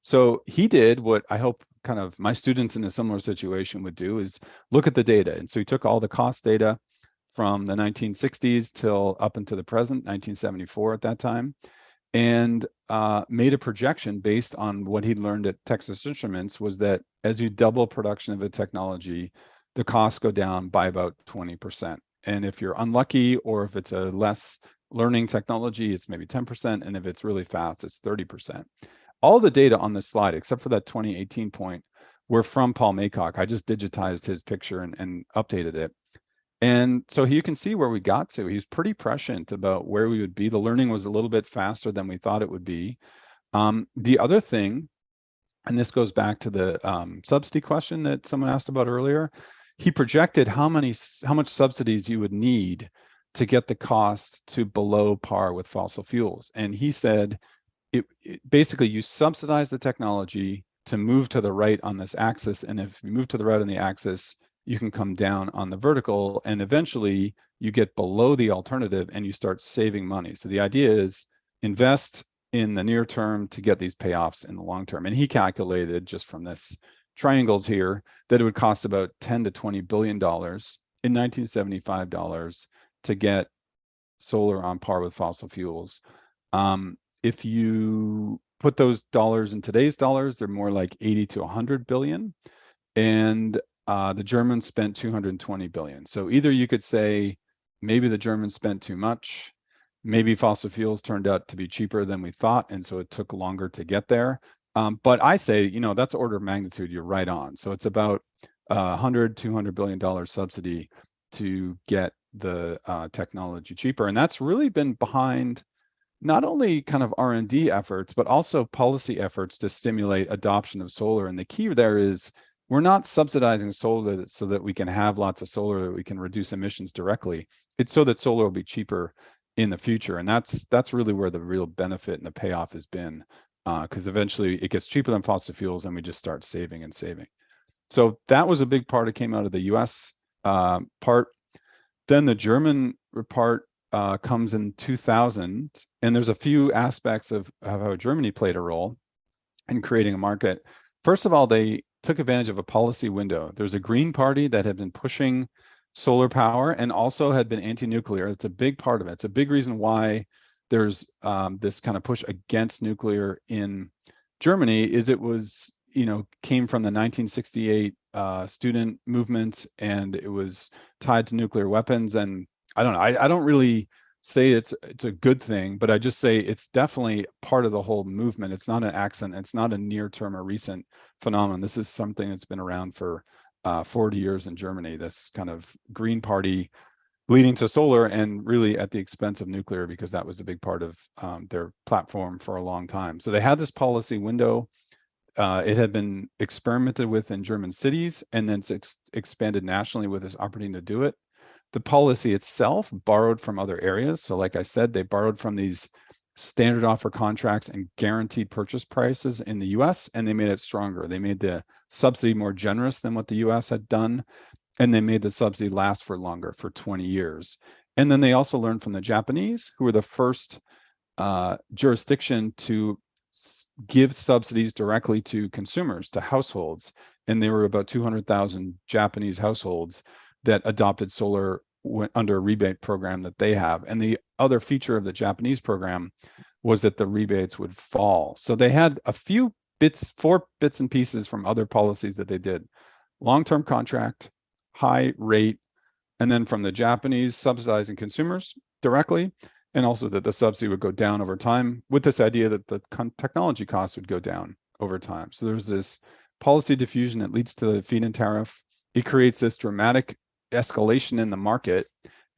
So he did what I hope kind of my students in a similar situation would do, is look at the data. And so he took all the cost data from the 1960s till up into the present, 1974 at that time, and made a projection based on what he'd learned at Texas Instruments, was that as you double production of a technology, the costs go down by about 20%. And if you're unlucky, or if it's a less learning technology, it's maybe 10%. And if it's really fast, it's 30%. All the data on this slide, except for that 2018 point, were from Paul Maycock. I just digitized his picture and updated it. And so you can see where we got to. He was pretty prescient about where we would be. The learning was a little bit faster than we thought it would be. The other thing, and this goes back to the subsidy question that someone asked about earlier, he projected how much subsidies you would need to get the cost to below par with fossil fuels. And he said, basically you subsidize the technology to move to the right on this axis. And if you move to the right on the axis, you can come down on the vertical, and eventually you get below the alternative and you start saving money. So the idea is invest in the near term to get these payoffs in the long term. And he calculated, just from this triangles here, that it would cost about $10 to $20 billion in 1975 dollars to get solar on par with fossil fuels. If you put those dollars in today's dollars, they're more like 80 to 100 billion. And the Germans spent 220 billion. So either you could say maybe the Germans spent too much, maybe fossil fuels turned out to be cheaper than we thought, and so it took longer to get there. But I say, that's order of magnitude, you're right on. So it's about $200 billion subsidy to get the technology cheaper. And that's really been behind not only kind of R&D efforts, but also policy efforts to stimulate adoption of solar. And the key there is, we're not subsidizing solar so that we can have lots of solar, that we can reduce emissions directly. It's so that solar will be cheaper in the future. And that's really where the real benefit and the payoff has been, because eventually it gets cheaper than fossil fuels and we just start saving and saving. So that was a big part that came out of the US part. Then the German part comes in 2000. And there's a few aspects of how Germany played a role in creating a market. First of all, they took advantage of a policy window. There's a Green Party that had been pushing solar power and also had been anti-nuclear. It's a big part of it. It's a big reason why there's this kind of push against nuclear in Germany, is it was, came from the 1968 student movement, and it was tied to nuclear weapons. And I don't know, I don't really say it's a good thing, but I just say it's definitely part of the whole movement. It's not an accident. It's not a near-term or recent phenomenon. This is something that's been around for 40 years in Germany, this kind of Green Party leading to solar, and really at the expense of nuclear, because that was a big part of their platform for a long time. So they had this policy window. It had been experimented with in German cities, and then it's expanded nationally with this opportunity to do it. the policy itself borrowed from other areas. So like I said, they borrowed from these standard offer contracts and guaranteed purchase prices in the US, and they made it stronger. They made the subsidy more generous than what the US had done, and they made the subsidy last for longer, for 20 years. And then they also learned from the Japanese, who were the first jurisdiction to give subsidies directly to consumers, to households. And there were about 200,000 Japanese households that adopted solar under a rebate program that they have. And the other feature of the Japanese program was that the rebates would fall. So they had a few bits, 4 bits and pieces from other policies that they did. Long-term contract, high rate, and then from the Japanese subsidizing consumers directly, and also that the subsidy would go down over time, with this idea that the technology costs would go down over time. So there's this policy diffusion that leads to the feed-in tariff. It creates this dramatic escalation in the market,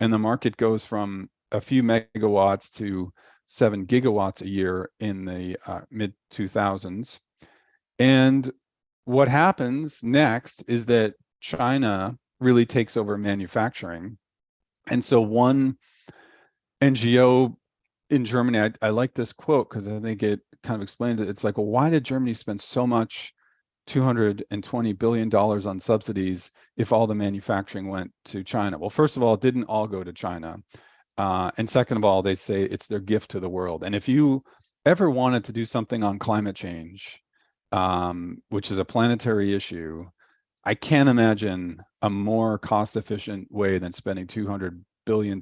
and the market goes from a few megawatts to 7 gigawatts a year in the mid 2000s. And what happens next is that China really takes over manufacturing. And so one NGO in Germany, I like this quote because I think it kind of explains it. It's like, well, why did Germany spend so much, $220 billion on subsidies, if all the manufacturing went to China? Well, first of all, it didn't all go to China. And second of all, they say it's their gift to the world. And if you ever wanted to do something on climate change, which is a planetary issue, I can't imagine a more cost-efficient way than spending $200 billion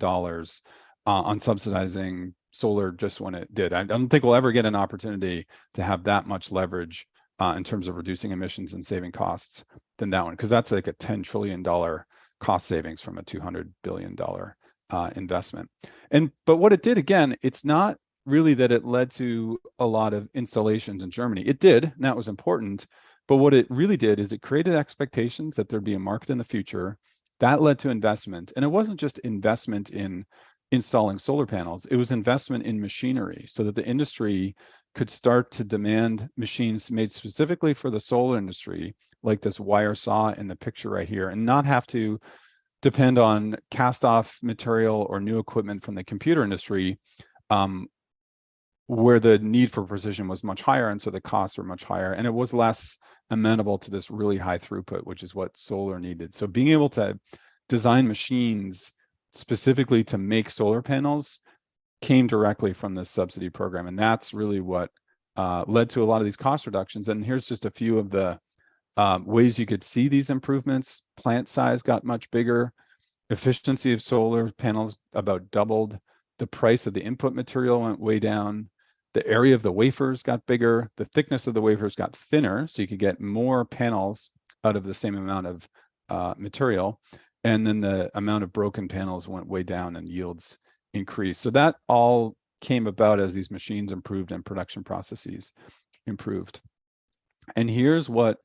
on subsidizing solar just when it did. I don't think we'll ever get an opportunity to have that much leverage in terms of reducing emissions and saving costs than that one, because that's like a $10 trillion cost savings from a $200 billion investment. But what it did, again, it's not really that it led to a lot of installations in Germany. It did, and that was important. But what it really did is it created expectations that there'd be a market in the future. That led to investment. And it wasn't just investment in installing solar panels, it was investment in machinery so that the industry could start to demand machines made specifically for the solar industry, like this wire saw in the picture right here, and not have to depend on cast off material or new equipment from the computer industry, where the need for precision was much higher, and so the costs were much higher, and it was less amenable to this really high throughput, which is what solar needed. So being able to design machines specifically to make solar panels came directly from this subsidy program, and that's really what led to a lot of these cost reductions. And here's just a few of the ways you could see these improvements. Plant size got much bigger, efficiency of solar panels about doubled, the price of the input material went way down, the area of the wafers got bigger, the thickness of the wafers got thinner, so you could get more panels out of the same amount of material, and then the amount of broken panels went way down and yields increased. So that all came about as these machines improved and production processes improved. And here's what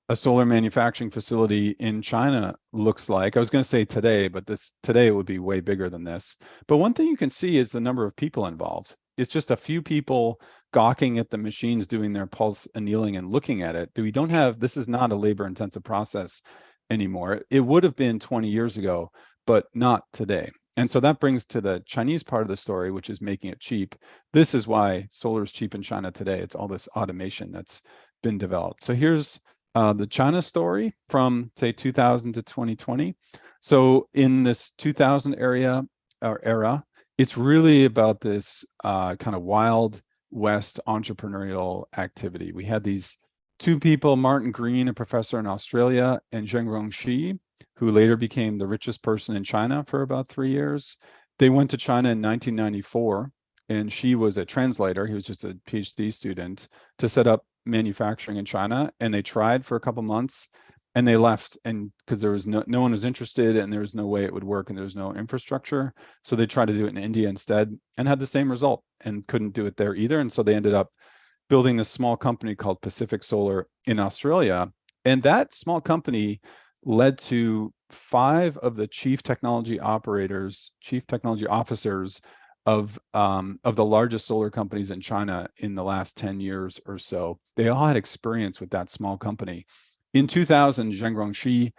a solar manufacturing facility in China looks like. I was going to say today, but today would be way bigger than this. But one thing you can see is the number of people involved. It's just a few people gawking at the machines doing their pulse annealing and looking at it. We don't have, this is not a labor intensive process anymore. It would have been 20 years ago, but not today. And so that brings to the Chinese part of the story, which is making it cheap. This is why solar is cheap in China today. It's all this automation that's been developed. So here's the China story from, say, 2000 to 2020. So in this 2000 era, it's really about this kind of wild West entrepreneurial activity. We had these 2 people, Martin Green, a professor in Australia, and Zheng Rongxi, who later became the richest person in China for about 3 years. They went to China in 1994, and she was a translator. He was just a PhD student, to set up manufacturing in China. And they tried for a couple months and they left, and because there was no one was interested, and there was no way it would work, and there was no infrastructure. So they tried to do it in India instead and had the same result and couldn't do it there either. And so they ended up building this small company called Pacific Solar in Australia. And that small company led to 5 of the chief technology officers of the largest solar companies in China in the last 10 years or so. They all had experience with that small company. In 2000, Zheng Rongxi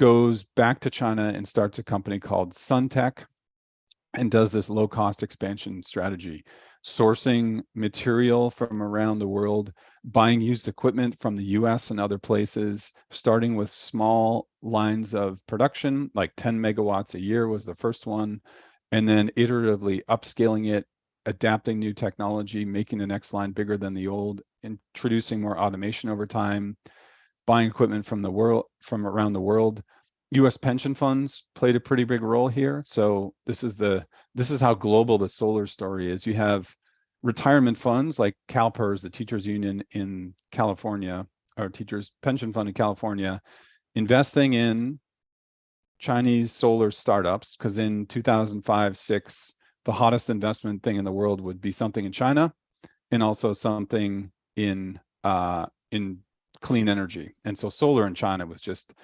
goes back to China and starts a company called Suntech and does this low-cost expansion strategy, sourcing material from around the world, buying used equipment from the US and other places, starting with small lines of production, like 10 megawatts a year was the first one, and then iteratively upscaling it, adapting new technology, making the next line bigger than the old, introducing more automation over time, buying equipment from around the world. US pension funds played a pretty big role here. So this is how global the solar story is. You have retirement funds like CalPERS, the teachers union in California, or teachers pension fund in California, investing in Chinese solar startups, because in 2005-06, the hottest investment thing in the world would be something in China and also something in clean energy. And so solar in China was just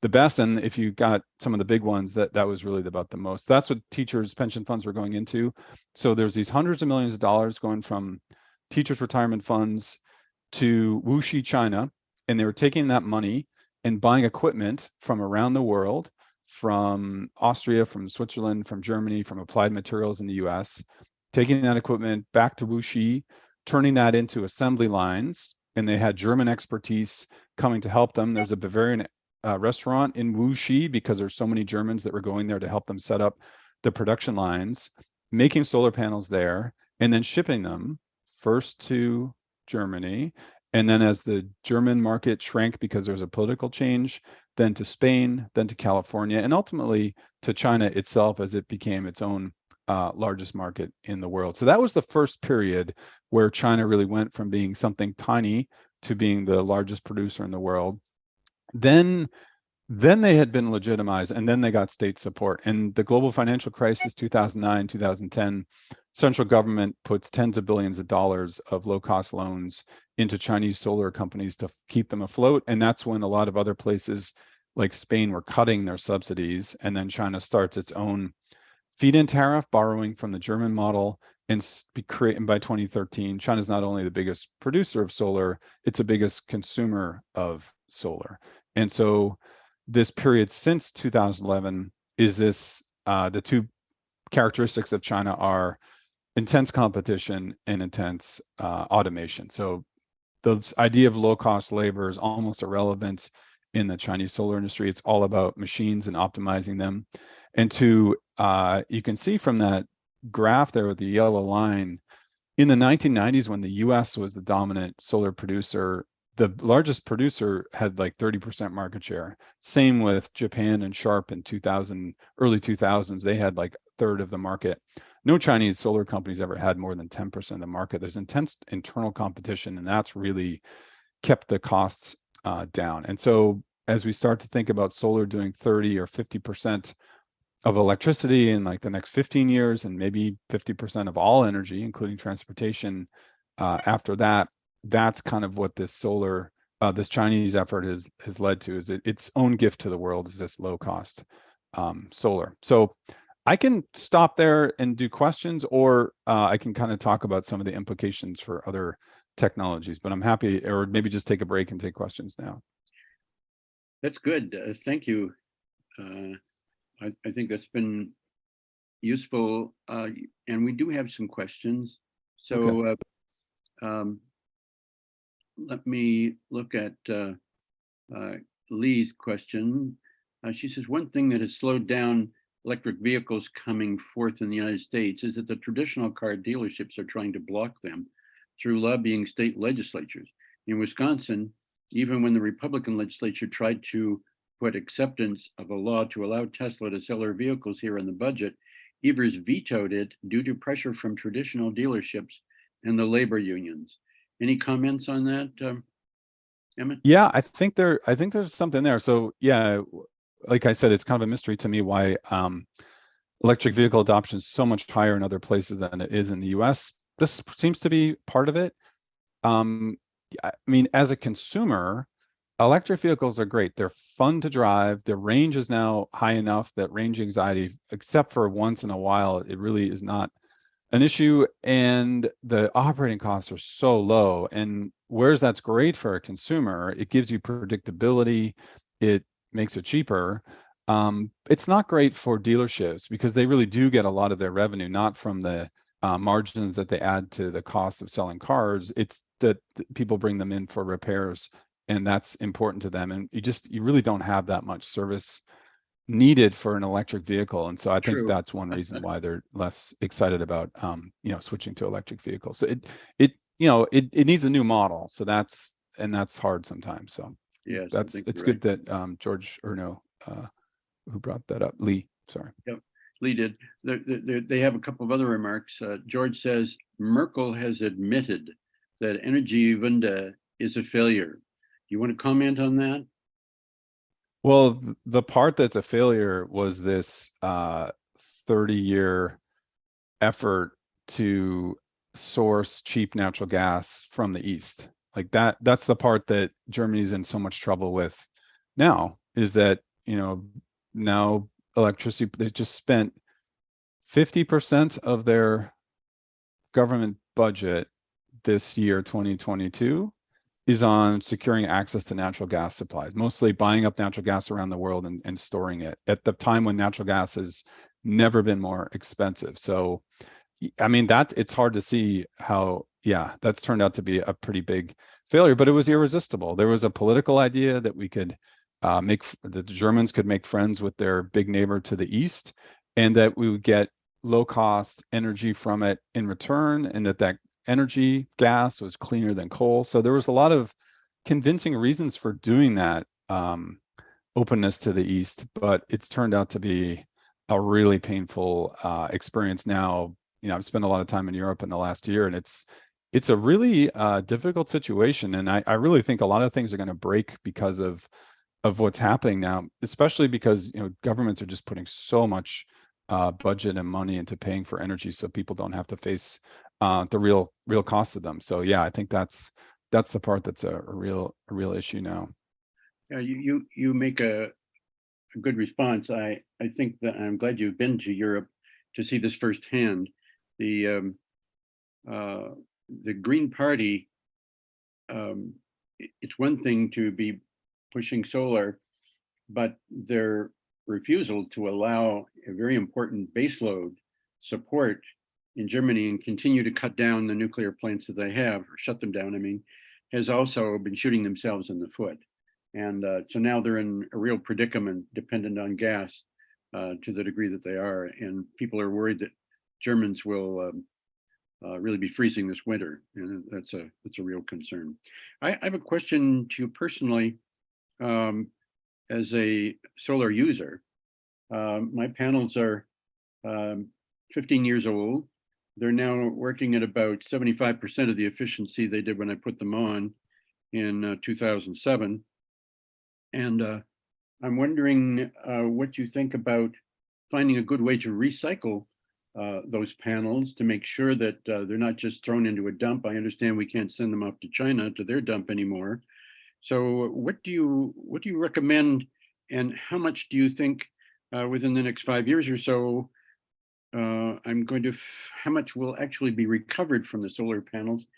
the best. And if you got some of the big ones, that was really about the most. That's what teachers' pension funds were going into. So there's these hundreds of millions of dollars going from teachers' retirement funds to Wuxi, China, and they were taking that money and buying equipment from around the world, from Austria, from Switzerland, from Germany, from Applied Materials in the US, taking that equipment back to Wuxi, turning that into assembly lines, and they had German expertise coming to help them. There's a Bavarian restaurant in Wuxi because there's so many Germans that were going there to help them set up the production lines, making solar panels there, and then shipping them first to Germany. And then as the German market shrank because there was a political change, then to Spain, then to California, and ultimately to China itself as it became its own largest market in the world. So that was the first period where China really went from being something tiny to being the largest producer in the world. Then they had been legitimized, and then they got state support. And the global financial crisis, 2009, 2010, central government puts tens of billions of dollars of low-cost loans into Chinese solar companies to keep them afloat. And that's when a lot of other places like Spain were cutting their subsidies. And then China starts its own feed-in tariff, borrowing from the German model. And by 2013, China's not only the biggest producer of solar, it's the biggest consumer of solar. And so this period since 2011 is this, the two characteristics of China are intense competition and intense automation. So the idea of low-cost labor is almost irrelevant in the Chinese solar industry. It's all about machines and optimizing them. And you can see from that graph there with the yellow line, in the 1990s, when the US was the dominant solar producer, the largest producer had like 30% market share. Same with Japan and Sharp in early 2000s, they had like a third of the market. No Chinese solar companies ever had more than 10% of the market. There's intense internal competition, and that's really kept the costs down. And so as we start to think about solar doing 30 or 50% of electricity in like the next 15 years, and maybe 50% of all energy, including transportation, after that, that's kind of what this solar, this Chinese effort has led to, is its own gift to the world is this low cost solar. So I can stop there and do questions, or I can kind of talk about some of the implications for other technologies, but I'm happy, or maybe just take a break and take questions now. That's good. Thank you. I think that's been useful, and we do have some questions. So let me look at Lee's question. She says, one thing that has slowed down electric vehicles coming forth in the United States is that the traditional car dealerships are trying to block them through lobbying state legislatures. In Wisconsin, even when the Republican legislature tried to put acceptance of a law to allow Tesla to sell their vehicles here in the budget, Evers vetoed it due to pressure from traditional dealerships and the labor unions. Any comments on that, Emmett? Yeah, I think there's something there. So yeah, like I said, it's kind of a mystery to me why electric vehicle adoption is so much higher in other places than it is in the US. This seems to be part of it. I mean, as a consumer, electric vehicles are great. They're fun to drive. Their range is now high enough that range anxiety, except for once in a while, it really is not an issue. And the operating costs are so low. And whereas that's great for a consumer, it gives you predictability. It makes it cheaper. It's not great for dealerships because they really do get a lot of their revenue, not from the margins that they add to the cost of selling cars. It's that people bring them in for repairs, and that's important to them. And you really don't have that much service needed for an electric vehicle. And so I think True. that's one reason why they're less excited about, switching to electric vehicles. So it needs a new model. So that's hard sometimes. So Yes, I it's think you're good right. that George, or no, who brought that up? Lee, sorry. Yep, Lee did. They have a couple of other remarks. George says Merkel has admitted that Energiewende is a failure. Do you want to comment on that? Well, the part that's a failure was this 30-year effort to source cheap natural gas from the East. Like that's the part that Germany's in so much trouble with now, is that, now electricity, they just spent 50% of their government budget this year, 2022, is on securing access to natural gas supplies, mostly buying up natural gas around the world and storing it at the time when natural gas has never been more expensive. So, I mean, it's hard to see how, that's turned out to be a pretty big failure, but it was irresistible. There was a political idea that we could that the Germans could make friends with their big neighbor to the east, and that we would get low cost energy from it in return, and that energy, gas, was cleaner than coal. So there was a lot of convincing reasons for doing that openness to the east, but it's turned out to be a really painful experience now. I've spent a lot of time in Europe in the last year, and it's a really difficult situation. And I really think a lot of things are going to break because of what's happening now, especially because governments are just putting so much budget and money into paying for energy, so people don't have to face the real costs of them. So I think that's the part that's a real issue now. Yeah, you make a good response. I think that I'm glad you've been to Europe to see this firsthand. The Green Party, it's one thing to be pushing solar, but their refusal to allow a very important baseload support in Germany and continue to cut down the nuclear plants that they have, or shut them down, has also been shooting themselves in the foot. And so now they're in a real predicament, dependent on gas to the degree that they are. And people are worried that Germans will really be freezing this winter. And that's a real concern. I have a question to you personally. As a solar user, my panels are 15 years old. They're now working at about 75% of the efficiency they did when I put them on in 2007. And I'm wondering what you think about finding a good way to recycle those panels to make sure that they're not just thrown into a dump. I understand we can't send them off to China to their dump anymore. So what do you recommend, and how much do you think within the next 5 years or so, how much will actually be recovered from the solar panels?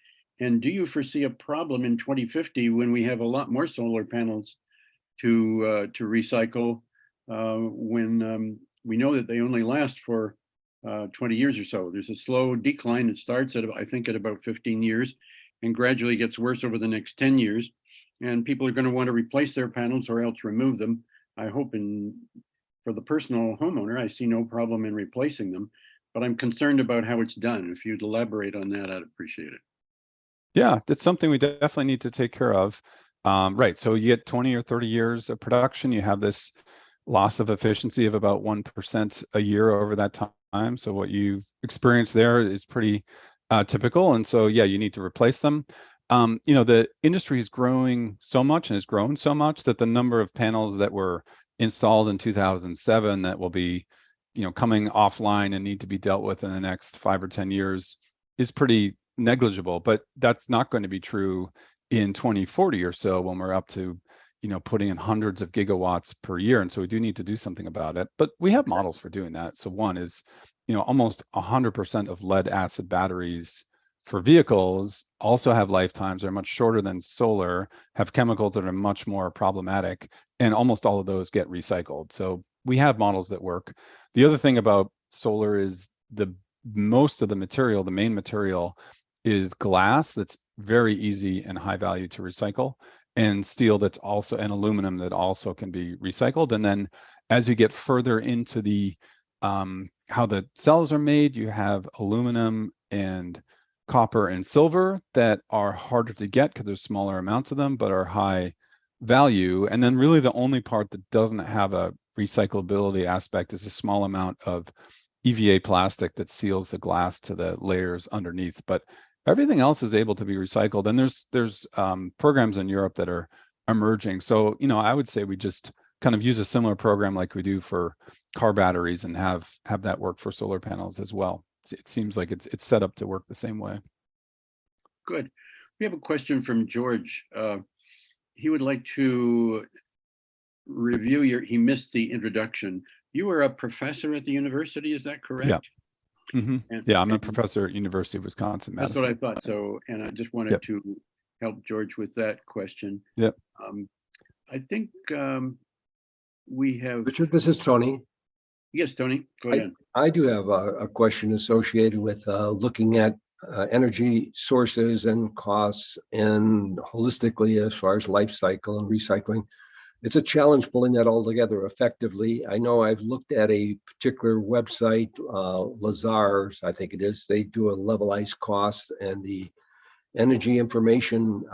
And do you foresee a problem in 2050 when we have a lot more solar panels to recycle, when we know that they only last for 20 years or so? There's a slow decline. It starts at, I think, at about 15 years and gradually gets worse over the next 10 years. And people are going to want to replace their panels or else remove them. I hope for the personal homeowner, I see no problem in replacing them, but I'm concerned about how it's done. If you'd elaborate on that, I'd appreciate it. Yeah, it's something we definitely need to take care of. Right, so you get 20 or 30 years of production, you have this loss of efficiency of about 1% a year over that time. So what you've experienced there is pretty typical. And so, you need to replace them. The industry is growing so much and has grown so much that the number of panels that were installed in 2007 that will be, coming offline and need to be dealt with in the next 5 or 10 years is pretty negligible. But that's not going to be true in 2040 or so, when we're up to, putting in hundreds of gigawatts per year. And so we do need to do something about it. But we have models for doing that. So one is, almost 100% of lead acid batteries for vehicles also have lifetimes, are much shorter than solar, have chemicals that are much more problematic, and almost all of those get recycled. So we have models that work. The other thing about solar is most of the material, the main material, is glass that's very easy and high value to recycle, and steel that's also, and aluminum that also can be recycled. And then as you get further into the how the cells are made, you have aluminum and copper and silver that are harder to get because there's smaller amounts of them, but are high value. And then really the only part that doesn't have a recyclability aspect is a small amount of EVA plastic that seals the glass to the layers underneath. But everything else is able to be recycled. And there's programs in Europe that are emerging. So, you know, I would say we just kind of use a similar program like we do for car batteries and have that work for solar panels as well. It seems like it's set up to work the same way. Good. We have a question from George. He would like to review he missed the introduction. You were a professor at the university, is that correct? Yeah. Mm-hmm. Yeah, I'm a professor at University of Wisconsin, Madison. That's what I thought. So, and I just wanted to help George with that question. Yep. I think we have. Richard, this is Tony. Yes, Tony, go ahead. I do have a question associated with looking at energy sources and costs and holistically as far as life cycle and recycling. It's a challenge pulling that all together effectively. I know I've looked at a particular website, Lazar's, I think it is. They do a levelized cost, and the Energy Information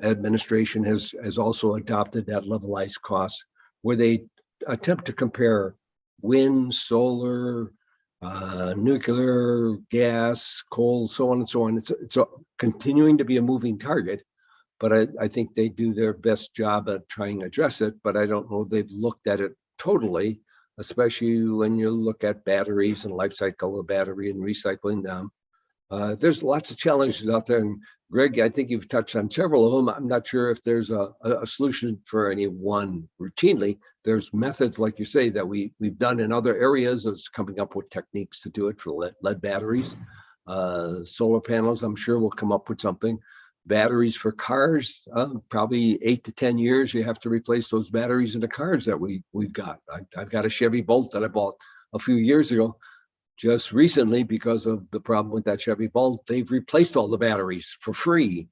Administration has also adopted that levelized cost, where they attempt to compare wind, solar, nuclear, gas, coal, so on and so on. It's continuing to be a moving target, but I think they do their best job at trying to address it, but I don't know they've looked at it totally, especially when you look at batteries and life cycle of battery and recycling them. There's lots of challenges out there, and Greg, I think you've touched on several of them. I'm not sure if there's a solution for any one routinely. There's methods, like you say, that we've done in other areas as coming up with techniques to do it for lead batteries. Solar panels, I'm sure will come up with something. Batteries for cars, probably 8 to 10 years, you have to replace those batteries in the cars that we've got. I've got a Chevy Bolt that I bought a few years ago. Just recently, because of the problem with that Chevy Bolt, they've replaced all the batteries for free,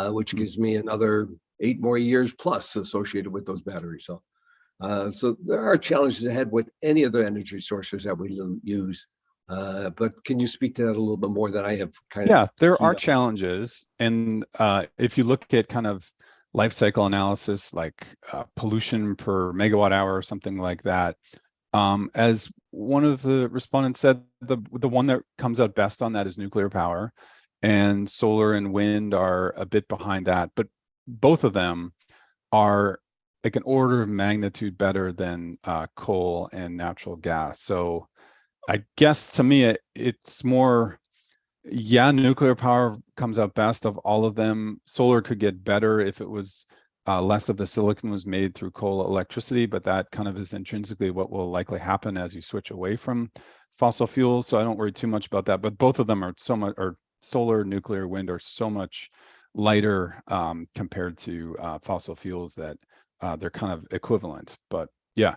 which gives me another 8 more years plus associated with those batteries. So there are challenges ahead with any other energy sources that we use. But can you speak to that a little bit more than I have kind of? Yeah, there are challenges. And if you look at kind of life cycle analysis, like pollution per megawatt hour or something like that, as one of the respondents said, the one that comes out best on that is nuclear power, and solar and wind are a bit behind that, but both of them are like an order of magnitude better than coal and natural gas. So I guess to me, it's more, nuclear power comes out best of all of them. Solar could get better if it was less of the silicon was made through coal electricity, but that kind of is intrinsically what will likely happen as you switch away from fossil fuels. So I don't worry too much about that, but both of them are so much, or solar, nuclear, wind are so much lighter compared to fossil fuels that they're kind of equivalent. But yeah,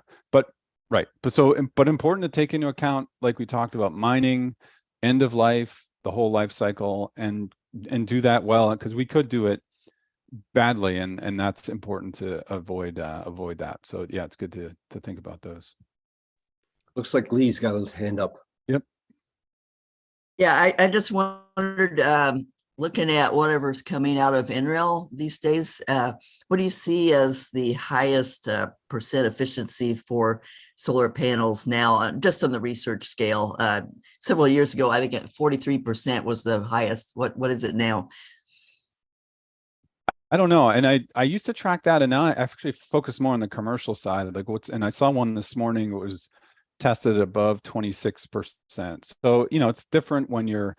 right. But important to take into account, like we talked about, mining, end of life, the whole life cycle, and do that well, because we could do it badly, and that's important to avoid that. So yeah, it's good to think about those. Looks like Lee's got his hand up. Yep. Yeah, I just wondered, looking at whatever's coming out of NREL these days, what do you see as the highest percent efficiency for solar panels now, just on the research scale? Several years ago, I think at 43% was the highest. What is it now? I don't know. And I used to track that, and now I actually focus more on the commercial side. Like and I saw one this morning, it was tested above 26%. So, it's different when you're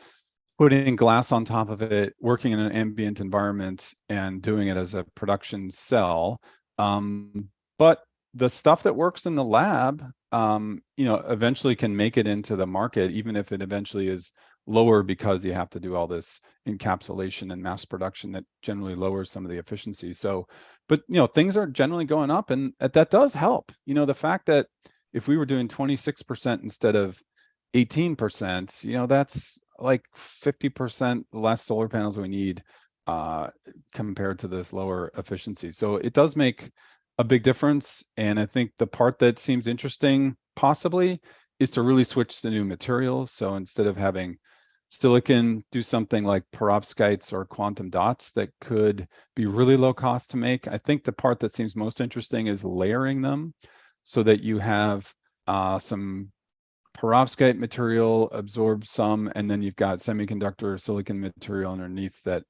putting glass on top of it, working in an ambient environment, and doing it as a production cell. But the stuff that works in the lab, eventually can make it into the market, even if it eventually is lower because you have to do all this encapsulation and mass production that generally lowers some of the efficiency. So, but things are generally going up, and that does help. The fact that if we were doing 26% instead of 18%, that's like 50% less solar panels we need compared to this lower efficiency. So it does make a big difference. And I think the part that seems interesting possibly is to really switch to new materials. So instead of having silicon, do something like perovskites or quantum dots that could be really low cost to make. I think the part that seems most interesting is layering them so that you have some perovskite material absorb some, and then you've got semiconductor silicon material underneath that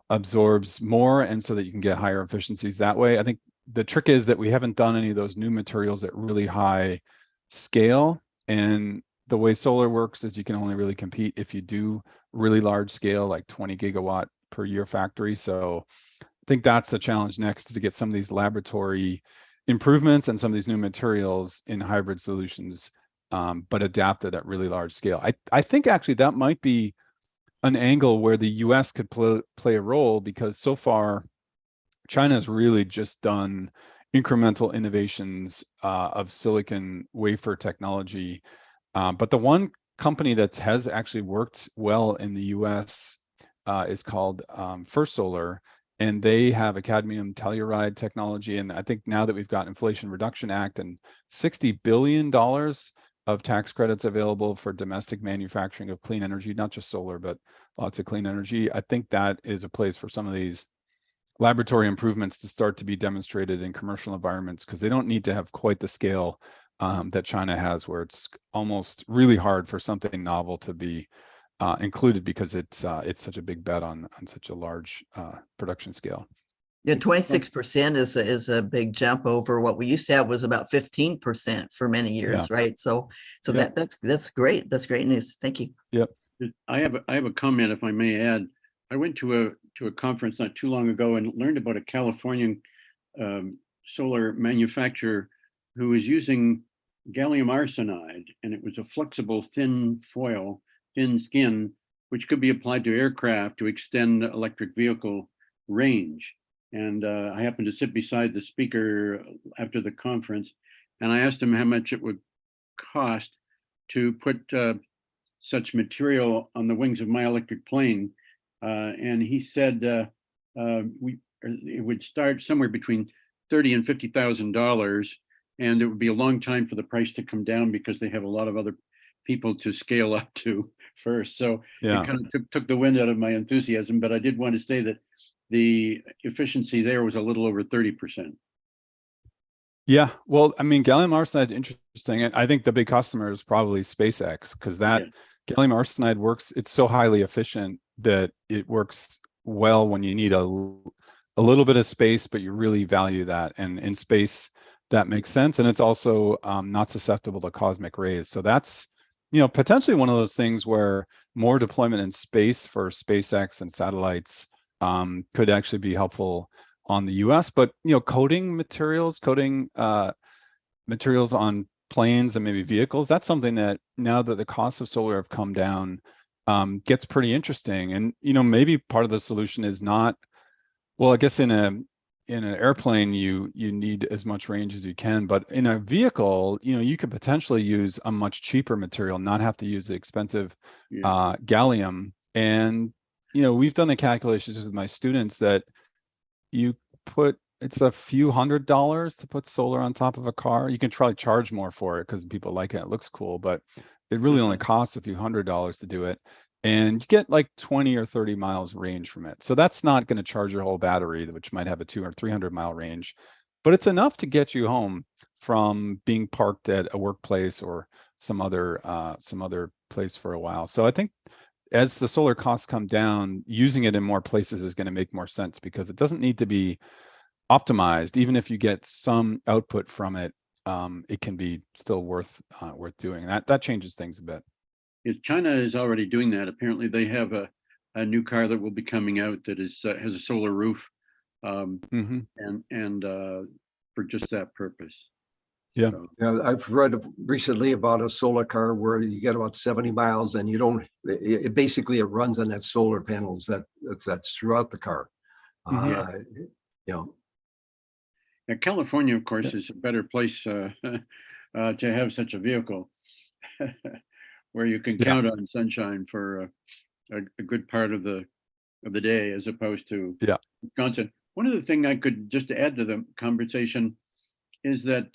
absorbs more, and so that you can get higher efficiencies that way. I think the trick is that we haven't done any of those new materials at really high scale, and the way solar works is you can only really compete if you do really large scale, like 20 gigawatt per year factory. So I think that's the challenge next, to get some of these laboratory improvements and some of these new materials in hybrid solutions, but adapted at really large scale. I think actually that might be an angle where the US could play a role, because so far China has really just done incremental innovations of silicon wafer technology. But the one company that has actually worked well in the US is called First Solar, and they have a cadmium telluride technology. And I think now that we've got Inflation Reduction Act and $60 billion of tax credits available for domestic manufacturing of clean energy, not just solar, but lots of clean energy, I think that is a place for some of these laboratory improvements to start to be demonstrated in commercial environments, because they don't need to have quite the scale that China has, where it's almost really hard for something novel to be included, because it's such a big bet on such a large production scale. Yeah, 26% is a big jump over what we used to have was about 15% for many years, right? So Yep. that's great. That's great news. Thank you. Yep. I have a comment, if I may add. I went to a conference not too long ago and learned about a Californian solar manufacturer who was using gallium arsenide, and it was a flexible thin foil, thin skin, which could be applied to aircraft to extend electric vehicle range. And I happened to sit beside the speaker after the conference, and I asked him how much it would cost to put such material on the wings of my electric plane. And he said it would start somewhere between $30,000 and $50,000, and it would be a long time for the price to come down, because they have a lot of other people to scale up to first. So it kind of took the wind out of my enthusiasm. But I did want to say that the efficiency there was a little over 30%. Yeah, well, I mean, gallium arsenide is interesting. And I think the big customer is probably SpaceX, because that gallium arsenide works, it's so highly efficient that it works well when you need a little bit of space, but you really value that. And in space, that makes sense. And it's also not susceptible to cosmic rays. So that's, potentially one of those things where more deployment in space for SpaceX and satellites could actually be helpful on the US. But, coating materials on planes and maybe vehicles, that's something that, now that the costs of solar have come down, gets pretty interesting. And maybe part of the solution is not, well, I guess in an airplane you need as much range as you can, but in a vehicle you could potentially use a much cheaper material, not have to use the expensive gallium. And we've done the calculations with my students that it's a few $100s to put solar on top of a car. You can probably charge more for it because people like it. It looks cool, but it really only costs a few $100s to do it. And you get like 20 or 30 miles range from it. So that's not going to charge your whole battery, which might have a 200 or 300 mile range, but it's enough to get you home from being parked at a workplace or some other place for a while. So I think as the solar costs come down, using it in more places is going to make more sense, because it doesn't need to be optimized. Even if you get some output from it, it can be still worth doing. That changes things a bit. China is already doing that. Apparently, they have a new car that will be coming out that has a solar roof, and for just that purpose. Yeah. So, Yeah, I've read recently about a solar car where you get about 70 miles and you don't, it basically it runs on that solar panels that's throughout the car. Mhm. You know, and California, of course, Yeah. is a better place to have such a vehicle where you can Yeah. count on sunshine for a good part of the day, as opposed to Yeah. Wisconsin. One other thing I could just add to the conversation is that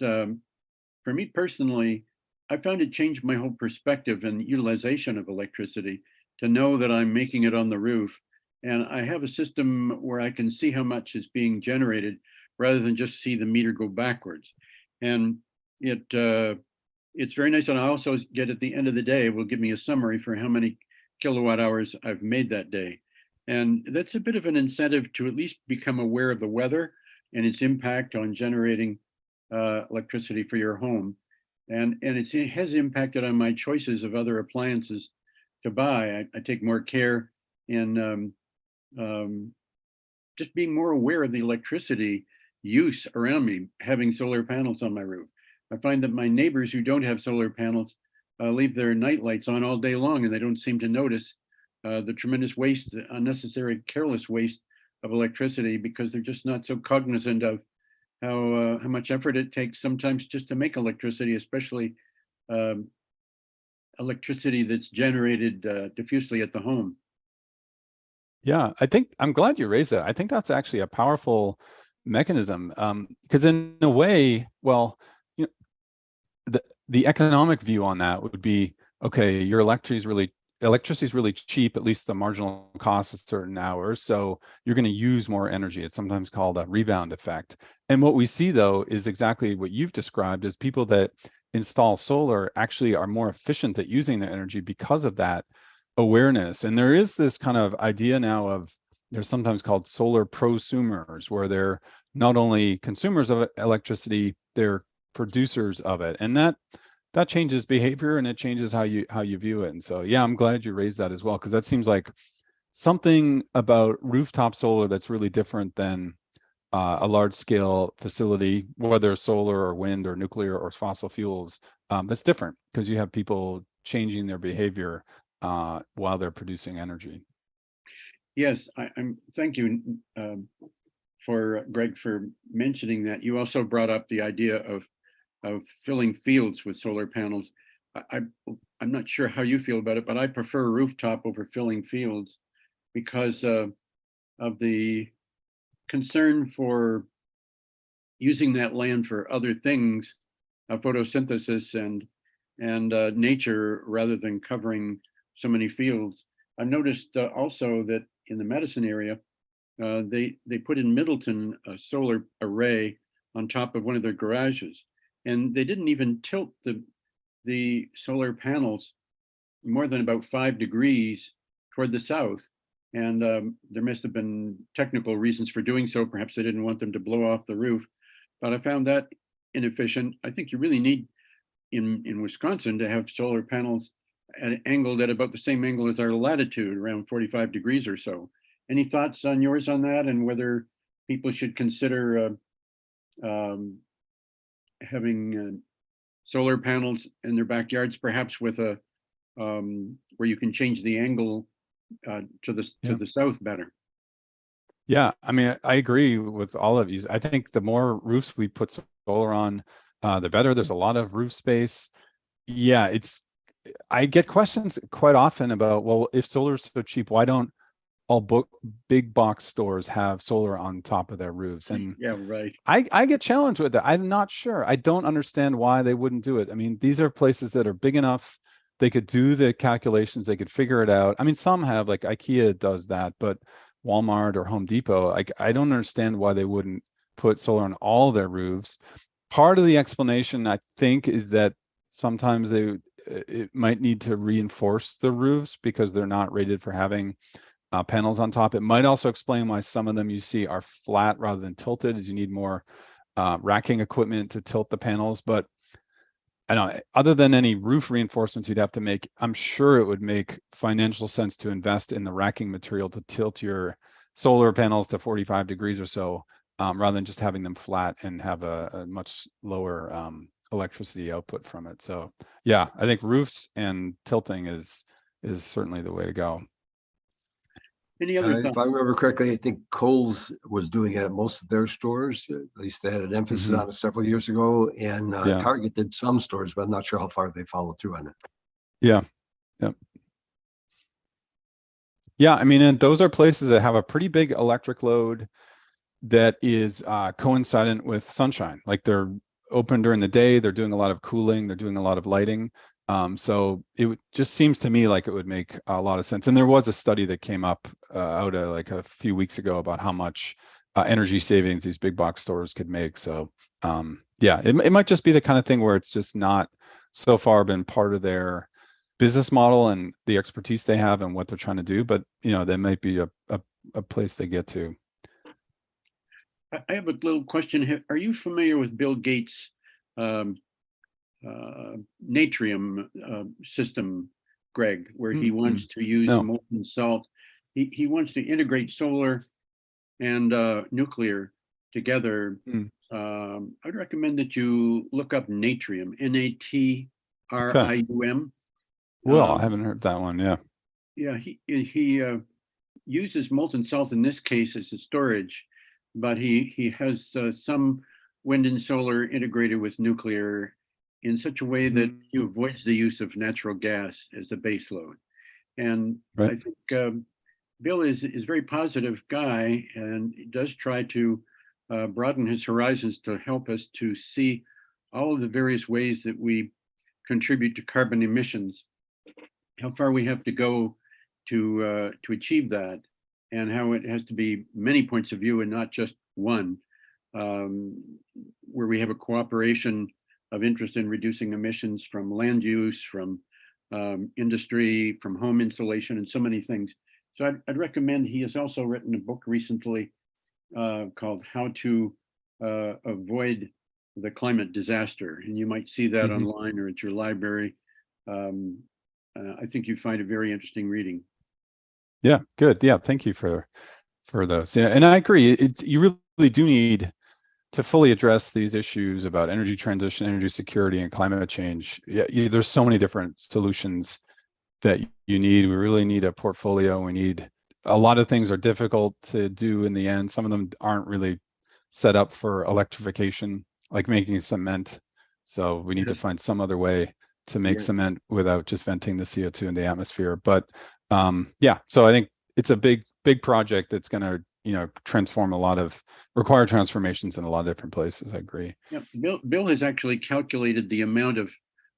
for me personally, I found it changed my whole perspective and utilization of electricity to know that I'm making it on the roof. And I have a system where I can see how much is being generated rather than just see the meter go backwards. And it's very nice. And I also get at the end of the day, it will give me a summary for how many kilowatt hours I've made that day. And that's a bit of an incentive to at least become aware of the weather and its impact on generating electricity for your home. And it has impacted on my choices of other appliances to buy. I take more care in just being more aware of the electricity use around me, having solar panels on my roof. I find that my neighbors who don't have solar panels leave their night lights on all day long, and they don't seem to notice the tremendous waste, unnecessary, careless waste of electricity, because they're just not so cognizant of how much effort it takes sometimes just to make electricity, especially um, electricity that's generated diffusely at the home. Yeah, I think I'm glad you raised that. I think that's actually a powerful mechanism, because in a way, well, you know, the economic view on that would be, okay, your electricity is really cheap, at least the marginal cost at certain hours, so you're going to use more energy. It's sometimes called a rebound effect. And what we see though is exactly what you've described, is people that install solar actually are more efficient at using their energy because of that awareness. And there is this kind of idea now of, they're sometimes called solar prosumers, where they're not only consumers of electricity, they're producers of it. And that changes behavior, and it changes how you view it. And so, yeah, I'm glad you raised that as well, because that seems like something about rooftop solar that's really different than a large scale facility, whether solar or wind or nuclear or fossil fuels. That's different because you have people changing their behavior while they're producing energy. Yes, thank you for Greg for mentioning that. You also brought up the idea of filling fields with solar panels. I'm not sure how you feel about it, but I prefer rooftop over filling fields because of the concern for using that land for other things, photosynthesis and nature, rather than covering so many fields. I noticed also that in the Madison area, they put in Middleton a solar array on top of one of their garages, and they didn't even tilt the solar panels more than about 5 degrees toward the south. And there must have been technical reasons for doing so. Perhaps they didn't want them to blow off the roof, but I found that inefficient. I think you really need in Wisconsin to have solar panels angled at about the same angle as our latitude, around 45 degrees or so. Any thoughts on yours on that, and whether people should consider having solar panels in their backyards, perhaps with a where you can change the angle to the south better? Yeah, I mean, I agree with all of you. I think the more roofs we put solar on, the better. There's a lot of roof space. Yeah, I get questions quite often about, well, if solar is so cheap, why don't all big box stores have solar on top of their roofs? And Yeah, right. I get challenged with that. I'm not sure. I don't understand why they wouldn't do it. I mean, these are places that are big enough. They could do the calculations. They could figure it out. I mean, some have, like IKEA does that, but Walmart or Home Depot, I don't understand why they wouldn't put solar on all their roofs. Part of the explanation, I think, is that sometimes it might need to reinforce the roofs because they're not rated for having panels on top. It might also explain why some of them you see are flat rather than tilted, as you need more racking equipment to tilt the panels. But I don't know, other than any roof reinforcements you'd have to make, I'm sure it would make financial sense to invest in the racking material to tilt your solar panels to 45 degrees or so, rather than just having them flat and have a much lower electricity output from it. So yeah, I think roofs and tilting is certainly the way to go. Any other If thoughts? I remember correctly, I think Kohl's was doing it at most of their stores. At least they had an emphasis Mhm. on it several years ago. And Yeah. Target did some stores, but I'm not sure how far they followed through on it. Yeah. Yep. Yeah, I mean, and those are places that have a pretty big electric load that is coincident with sunshine. Like they're open during the day, they're doing a lot of cooling, they're doing a lot of lighting. So just seems to me like it would make a lot of sense. And there was a study that came up out like a few weeks ago about how much energy savings these big box stores could make. So yeah, it might just be the kind of thing where it's just not so far been part of their business model and the expertise they have and what they're trying to do, but that might be a place they get to. I have a little question. Are you familiar with Bill Gates' natrium system, Greg, where he wants to use No. molten salt? He wants to integrate solar and nuclear together. I'd recommend that you look up natrium, Natrium. Well, I haven't heard that one. Yeah. Yeah, he uses molten salt in this case as a storage, but he has some wind and solar integrated with nuclear in such a way that he avoids the use of natural gas as the base load. And Right. I think Bill is a very positive guy, and he does try to broaden his horizons to help us to see all of the various ways that we contribute to carbon emissions, how far we have to go to achieve that, and how it has to be many points of view and not just one, where we have a cooperation of interest in reducing emissions from land use, from industry, from home insulation, and so many things. So I'd recommend, he has also written a book recently called How to Avoid the Climate Disaster. And you might see that online or at your library. I think you find it very interesting reading. Yeah, good. Yeah, thank you for those. Yeah, and I agree. You really do need to fully address these issues about energy transition, energy security, and climate change. Yeah, there's so many different solutions that you need. We really need a portfolio. We need a lot of things are difficult to do in the end. Some of them aren't really set up for electrification, like making cement. So we need to find some other way to make cement without just venting the CO2 in the atmosphere. But yeah, so I think it's a big project that's going to transform require transformations in a lot of different places. I agree. Yeah, Bill has actually calculated the amount of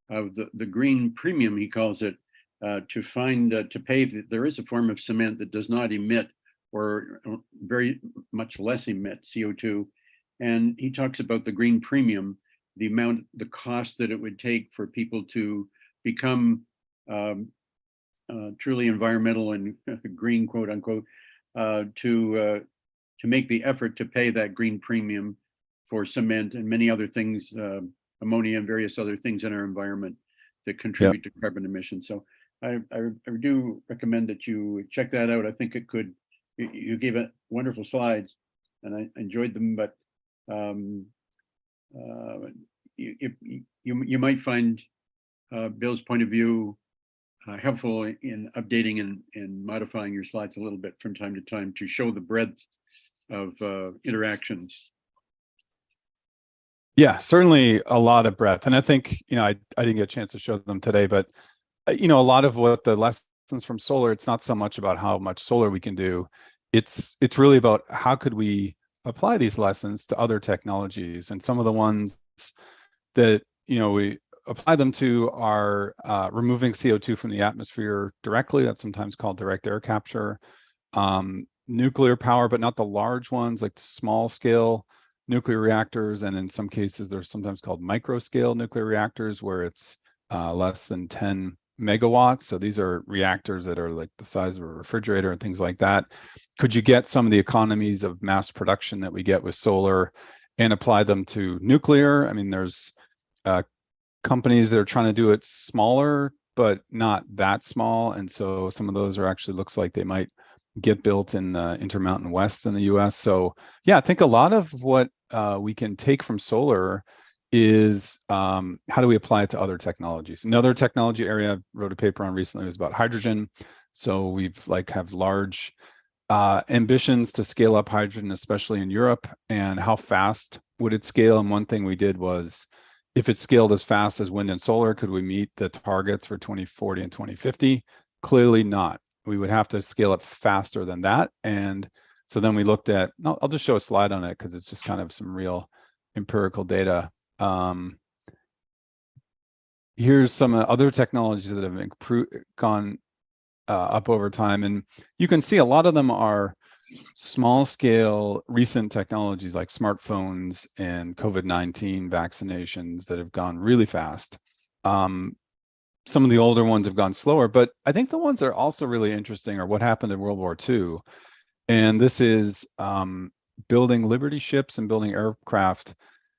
the green premium, he calls it, to pay. There is a form of cement that does not emit, or very much less emit CO2, and he talks about the green premium, the cost that it would take for people to become truly environmental and green, quote unquote, to make the effort to pay that green premium for cement and many other things, ammonia and various other things in our environment that contribute to carbon emissions. So I do recommend that you check that out. I think it could, you gave it wonderful slides and I enjoyed them, but you might find Bill's point of view helpful in updating and modifying your slides a little bit from time to time to show the breadth of interactions. Yeah, certainly a lot of breadth. And I think, I didn't get a chance to show them today, but a lot of what the lessons from solar, it's not so much about how much solar we can do. It's really about how could we apply these lessons to other technologies. And some of the ones that, we apply them to are removing CO2 from the atmosphere directly. That's sometimes called direct air capture. Nuclear power, but not the large ones, like small scale nuclear reactors. And in some cases, they're sometimes called micro scale nuclear reactors, where it's less than 10 megawatts. So these are reactors that are like the size of a refrigerator and things like that. Could you get some of the economies of mass production that we get with solar and apply them to nuclear? I mean, there's companies that are trying to do it smaller, but not that small. And so some of those are actually, looks like they might get built in the Intermountain West in the US. So yeah, I think a lot of what we can take from solar is how do we apply it to other technologies? Another technology area I wrote a paper on recently was about hydrogen. So we've have large ambitions to scale up hydrogen, especially in Europe, and how fast would it scale? And one thing we did was, if it scaled as fast as wind and solar, could we meet the targets for 2040 and 2050? Clearly not. We would have to scale up faster than that. And so then we looked at, I'll just show a slide on it because it's just kind of some real empirical data. Here's some other technologies that have gone up over time. And you can see a lot of them are small scale recent technologies like smartphones and COVID-19 vaccinations that have gone really fast. Some of the older ones have gone slower, but I think the ones that are also really interesting are what happened in World War II. And this is building Liberty ships and building aircraft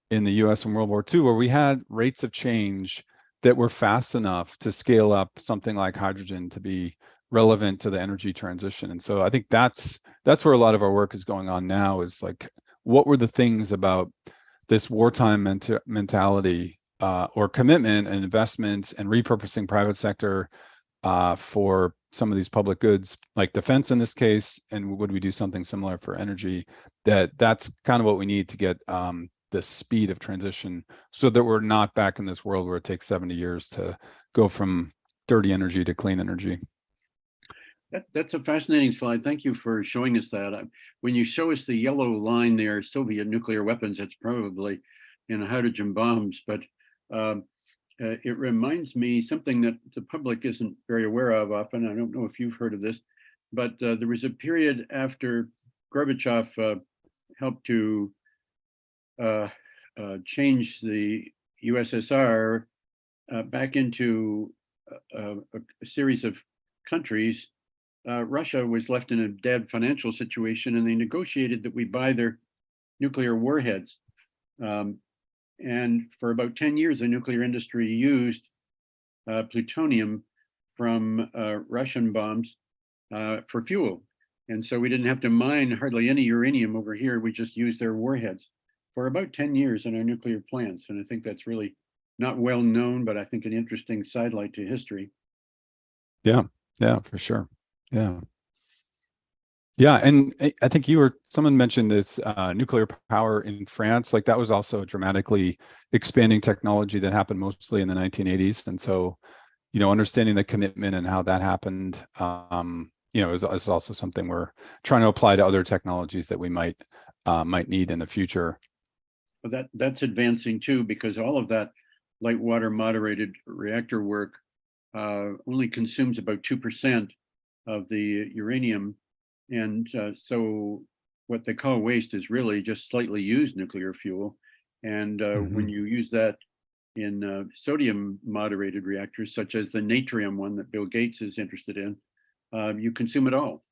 in the US in World War II, where we had rates of change that were fast enough to scale up something like hydrogen to be relevant to the energy transition. And so I think that's where a lot of our work is going on now, is what were the things about this wartime mentality or commitment and investments and repurposing private sector for some of these public goods, like defense in this case, and would we do something similar for energy? That's kind of what we need to get the speed of transition, so that we're not back in this world where it takes 70 years to go from dirty energy to clean energy. That's a fascinating slide. Thank you for showing us that. When you show us the yellow line there, Soviet nuclear weapons, it's probably in hydrogen bombs, but it reminds me something that the public isn't very aware of often. I don't know if you've heard of this, but there was a period after Gorbachev helped to change the USSR back into a series of countries. Russia was left in a dead financial situation, and they negotiated that we buy their nuclear warheads. And for about 10 years, the nuclear industry used plutonium from Russian bombs for fuel. And so we didn't have to mine hardly any uranium over here. We just used their warheads for about 10 years in our nuclear plants. And I think that's really not well known, but I think an interesting sidelight to history. Yeah, for sure. Yeah, and I think someone mentioned this nuclear power in France. That was also a dramatically expanding technology that happened mostly in the 1980s. And so, understanding the commitment and how that happened, is also something we're trying to apply to other technologies that we might need in the future. Well, that's advancing too, because all of that light water moderated reactor work only consumes about 2% of the uranium. And so what they call waste is really just slightly used nuclear fuel. And when you use that in sodium moderated reactors, such as the natrium one that Bill Gates is interested in, you consume it all.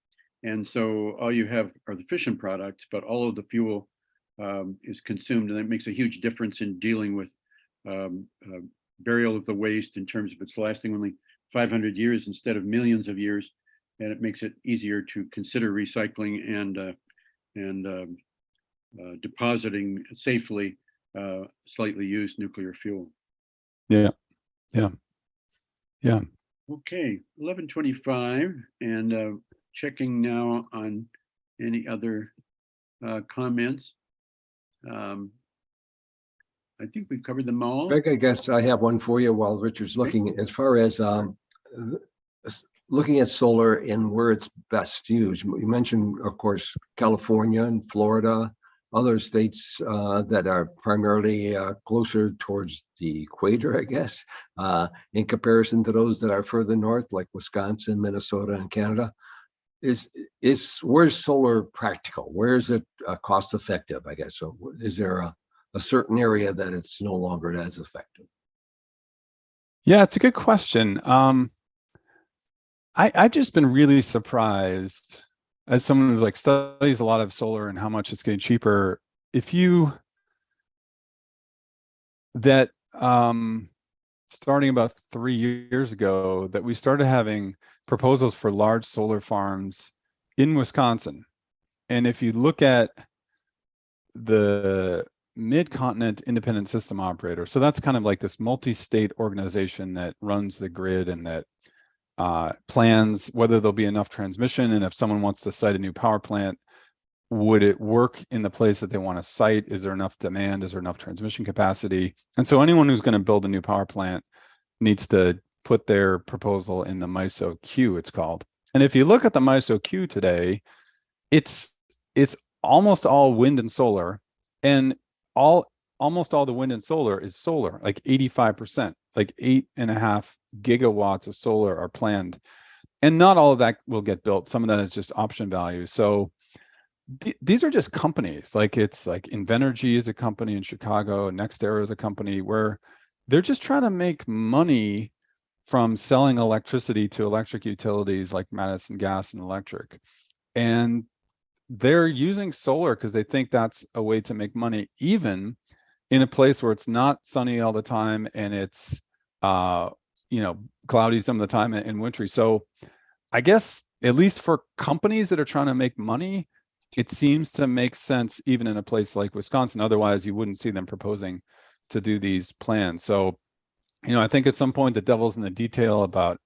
And so all you have are the fission products, but all of the fuel is consumed. And that makes a huge difference in dealing with burial of the waste in terms of it's lasting only 500 years instead of millions of years. And it makes it easier to consider recycling and depositing safely slightly used nuclear fuel. Yeah. Okay, 11:25, and checking now on any other comments. I think we've covered them all. Greg, I guess I have one for you while Richard's looking. As far as looking at solar and where it's best used, you mentioned, of course, California and Florida, other states that are primarily closer towards the equator, I guess, in comparison to those that are further north, like Wisconsin, Minnesota, and Canada. Where's solar practical? Where is it cost effective, I guess? So is there a certain area that it's no longer as effective? Yeah, it's a good question. I've just been really surprised, as someone who studies a lot of solar and how much it's getting cheaper. Starting about 3 years ago, that we started having proposals for large solar farms in Wisconsin. And if you look at the mid-continent independent system operator. So that's kind of like this multi-state organization that runs the grid and that plans whether there'll be enough transmission, and if someone wants to site a new power plant, would it work in the place that they want to site? Is there enough demand? Is there enough transmission capacity? And so anyone who's going to build a new power plant needs to put their proposal in the MISO queue, it's called. And if you look at the MISO queue today, it's almost all wind and solar, and almost all the wind and solar is solar, like 85%, like 8.5 gigawatts of solar are planned. And not all of that will get built. Some of that is just option value. So these are just companies, like it's like Invenergy is a company in Chicago, NextEra is a company where they're just trying to make money from selling electricity to electric utilities like Madison Gas and Electric. And they're using solar because they think that's a way to make money, even in a place where it's not sunny all the time and it's cloudy some of the time and wintry. So I guess at least for companies that are trying to make money, it seems to make sense even in a place like Wisconsin. Otherwise, you wouldn't see them proposing to do these plans. So, I think at some point the devil's in the detail about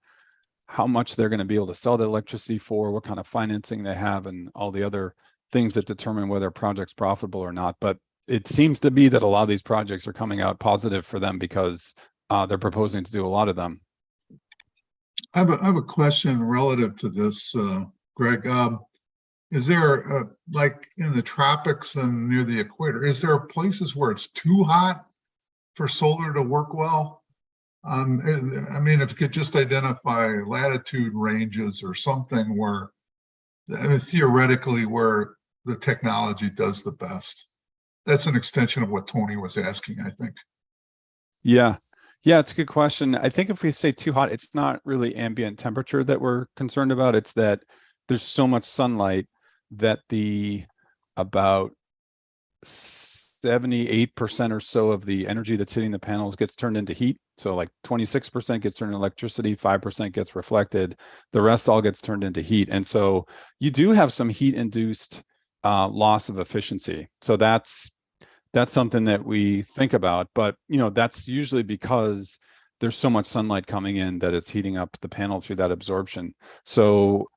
how much they're going to be able to sell the electricity for, what kind of financing they have, and all the other things that determine whether a project's profitable or not. But it seems to be that a lot of these projects are coming out positive for them because they're proposing to do a lot of them. I have a question relative to this, Greg. Is there, like in the tropics and near the equator, is there places where it's too hot for solar to work well? I mean, if you could just identify latitude ranges or something where, theoretically, where the technology does the best. That's an extension of what Tony was asking, I think. Yeah, it's a good question. I think if we say too hot, it's not really ambient temperature that we're concerned about. It's that there's so much sunlight that about 78% or so of the energy that's hitting the panels gets turned into heat. So like 26% gets turned into electricity, 5% gets reflected, the rest all gets turned into heat. And so you do have some heat induced loss of efficiency. So that's something that we think about, but that's usually because there's so much sunlight coming in that it's heating up the panel through that absorption. So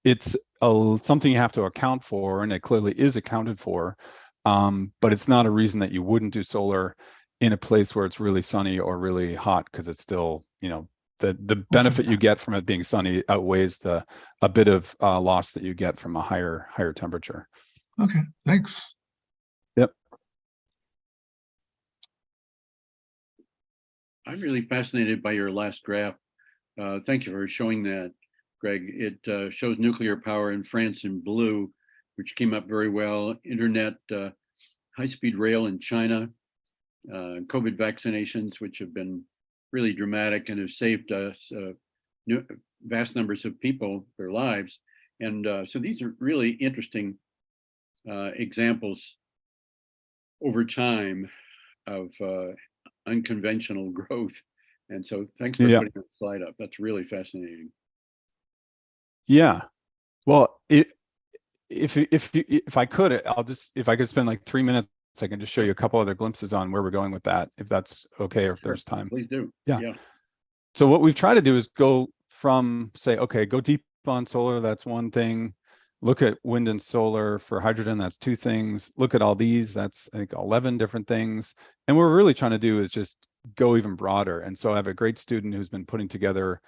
it's something you have to account for, and it clearly is accounted for, but it's not a reason that you wouldn't do solar in a place where it's really sunny or really hot, because it's still, the benefit you get from it being sunny outweighs a bit of loss that you get from a higher temperature. Okay, thanks. Yep. I'm really fascinated by your last graph. Thank you for showing that, Greg. It shows nuclear power in France in blue, which came up very well. Internet, high-speed rail in China, COVID vaccinations, which have been really dramatic and have saved us vast numbers of people, their lives. And so these are really interesting examples over time of unconventional growth. And so thanks for putting that slide up. That's really fascinating. Yeah. Well, if I could, if I could spend like 3 minutes, I can just show you a couple other glimpses on where we're going with that, if that's okay, or if there's time. Please do. Yeah. So what we've tried to do is go from, say, okay, go deep on solar, that's one thing. Look at wind and solar for hydrogen, that's 2 things. Look at all these, that's I think 11 different things. And what we're really trying to do is just go even broader. And so I have a great student who's been putting together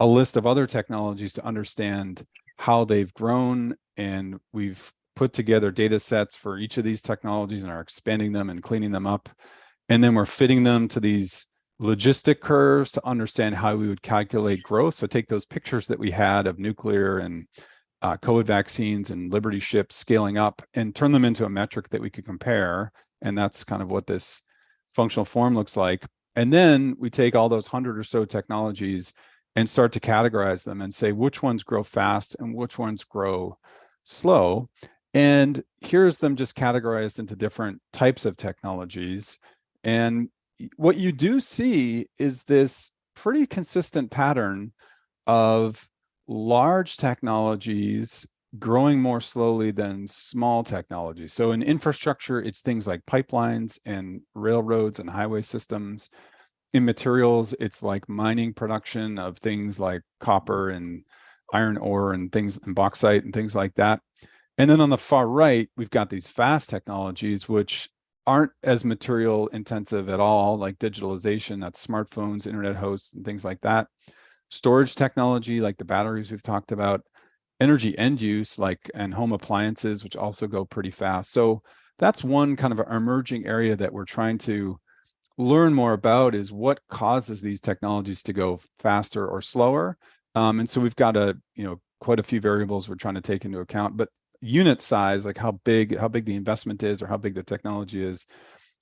a list of other technologies to understand how they've grown, and we've put together data sets for each of these technologies and are expanding them and cleaning them up. And then we're fitting them to these logistic curves to understand how we would calculate growth. So take those pictures that we had of nuclear and COVID vaccines and Liberty ships scaling up and turn them into a metric that we could compare. And that's kind of what this functional form looks like. And then we take all those 100 or so technologies and start to categorize them and say which ones grow fast and which ones grow slow. And here's them just categorized into different types of technologies. And what you do see is this pretty consistent pattern of large technologies growing more slowly than small technology. So in infrastructure, it's things like pipelines and railroads and highway systems. In materials, it's like mining production of things like copper and iron ore and things and bauxite and things like that. And then on the far right, we've got these fast technologies, which aren't as material intensive at all, like digitalization, that's smartphones, internet hosts, and things like that. Storage technology, like the batteries we've talked about, energy end use, like and home appliances, which also go pretty fast. So that's one kind of emerging area that we're trying to learn more about, is what causes these technologies to go faster or slower. And so we've got quite a few variables we're trying to take into account, but unit size, like how big the investment is or how big the technology is,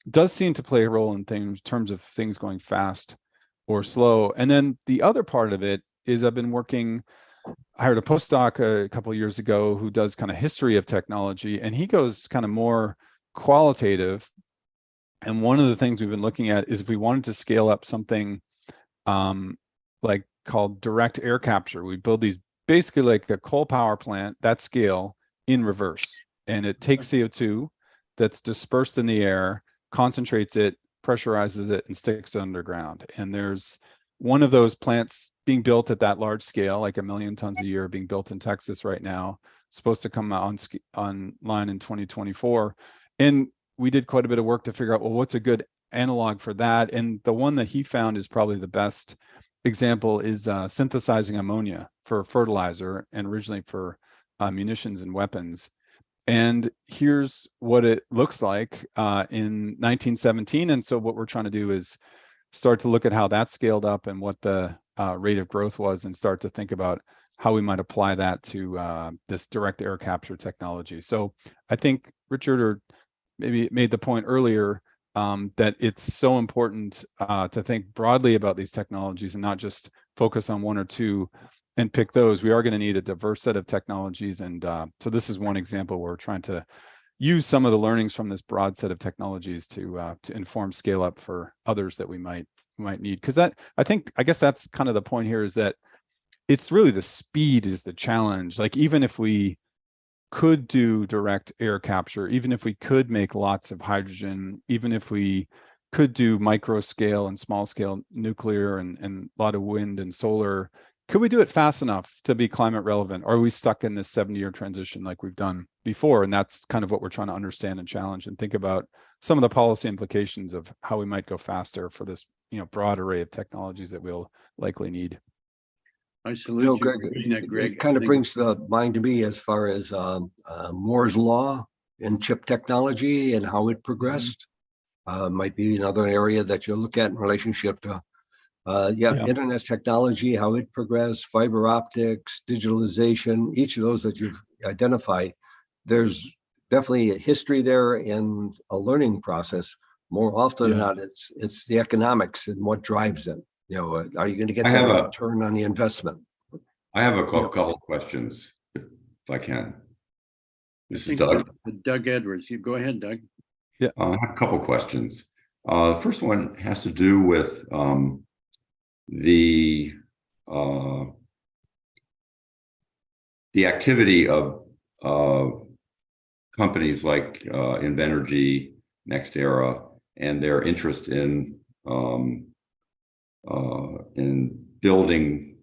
does seem to play a role in terms of things going fast or slow. And then the other part of it is I hired a postdoc a couple of years ago who does kind of history of technology, and he goes kind of more qualitative. And one of the things we've been looking at is if we wanted to scale up something like called direct air capture, we build these basically like a coal power plant, that scale, in reverse. And it takes CO2 that's dispersed in the air, concentrates it, pressurizes it, and sticks it underground. And there's one of those plants being built at that large scale, like 1 million tons a year, being built in Texas right now, supposed to come online in 2024. And we did quite a bit of work to figure out, well, what's a good analog for that? And the one that he found is probably the best example is synthesizing ammonia for fertilizer, and originally for munitions and weapons. And here's what it looks like in 1917. And so what we're trying to do is start to look at how that scaled up and what the rate of growth was, and start to think about how we might apply that to this direct air capture technology. So I think Richard, or maybe made the point earlier, that it's so important to think broadly about these technologies and not just focus on one or two and pick those. We are going to need a diverse set of technologies. And so this is one example where we're trying to use some of the learnings from this broad set of technologies to inform scale up for others that we might need. Because I guess that's kind of the point here, is that it's really the speed is the challenge. Like, even if we could do direct air capture, even if we could make lots of hydrogen, even if we could do micro scale and small scale nuclear and a lot of wind and solar, could we do it fast enough to be climate relevant? Or are we stuck in this 70-year transition like we've done before? And that's kind of what we're trying to understand and challenge, and think about some of the policy implications of how we might go faster for this broad array of technologies that we'll likely need. I salute you Greg, for doing that, Greg. it kind of brings to mind to me as far as Moore's law and chip technology and how it progressed. Might be another area that you look at in relationship to internet technology, how it progressed, fiber optics, digitalization, each of those that you've identified. There's definitely a history there and a learning process. More often than not, it's the economics and what drives it. Are you going to get that return on the investment? I have a couple of questions, if I can. This is Doug. Doug Edwards. You go ahead, Doug. Yeah, I have a couple of questions. The first one has to do with the activity of companies like Invenergy, NextEra, and their interest in building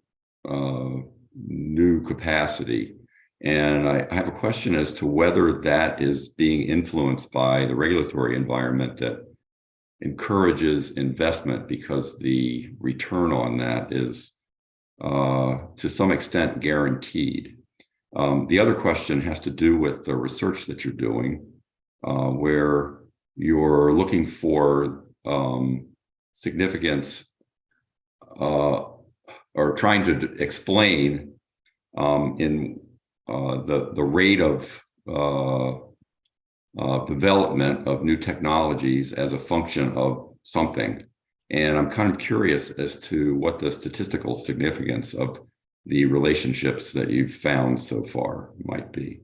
new capacity. And I have a question as to whether that is being influenced by the regulatory environment that encourages investment, because the return on that is to some extent guaranteed. The other question has to do with the research that you're doing, where you're looking for significance or trying to explain in the rate of development of new technologies as a function of something. And I'm kind of curious as to what the statistical significance of the relationships that you've found so far might be.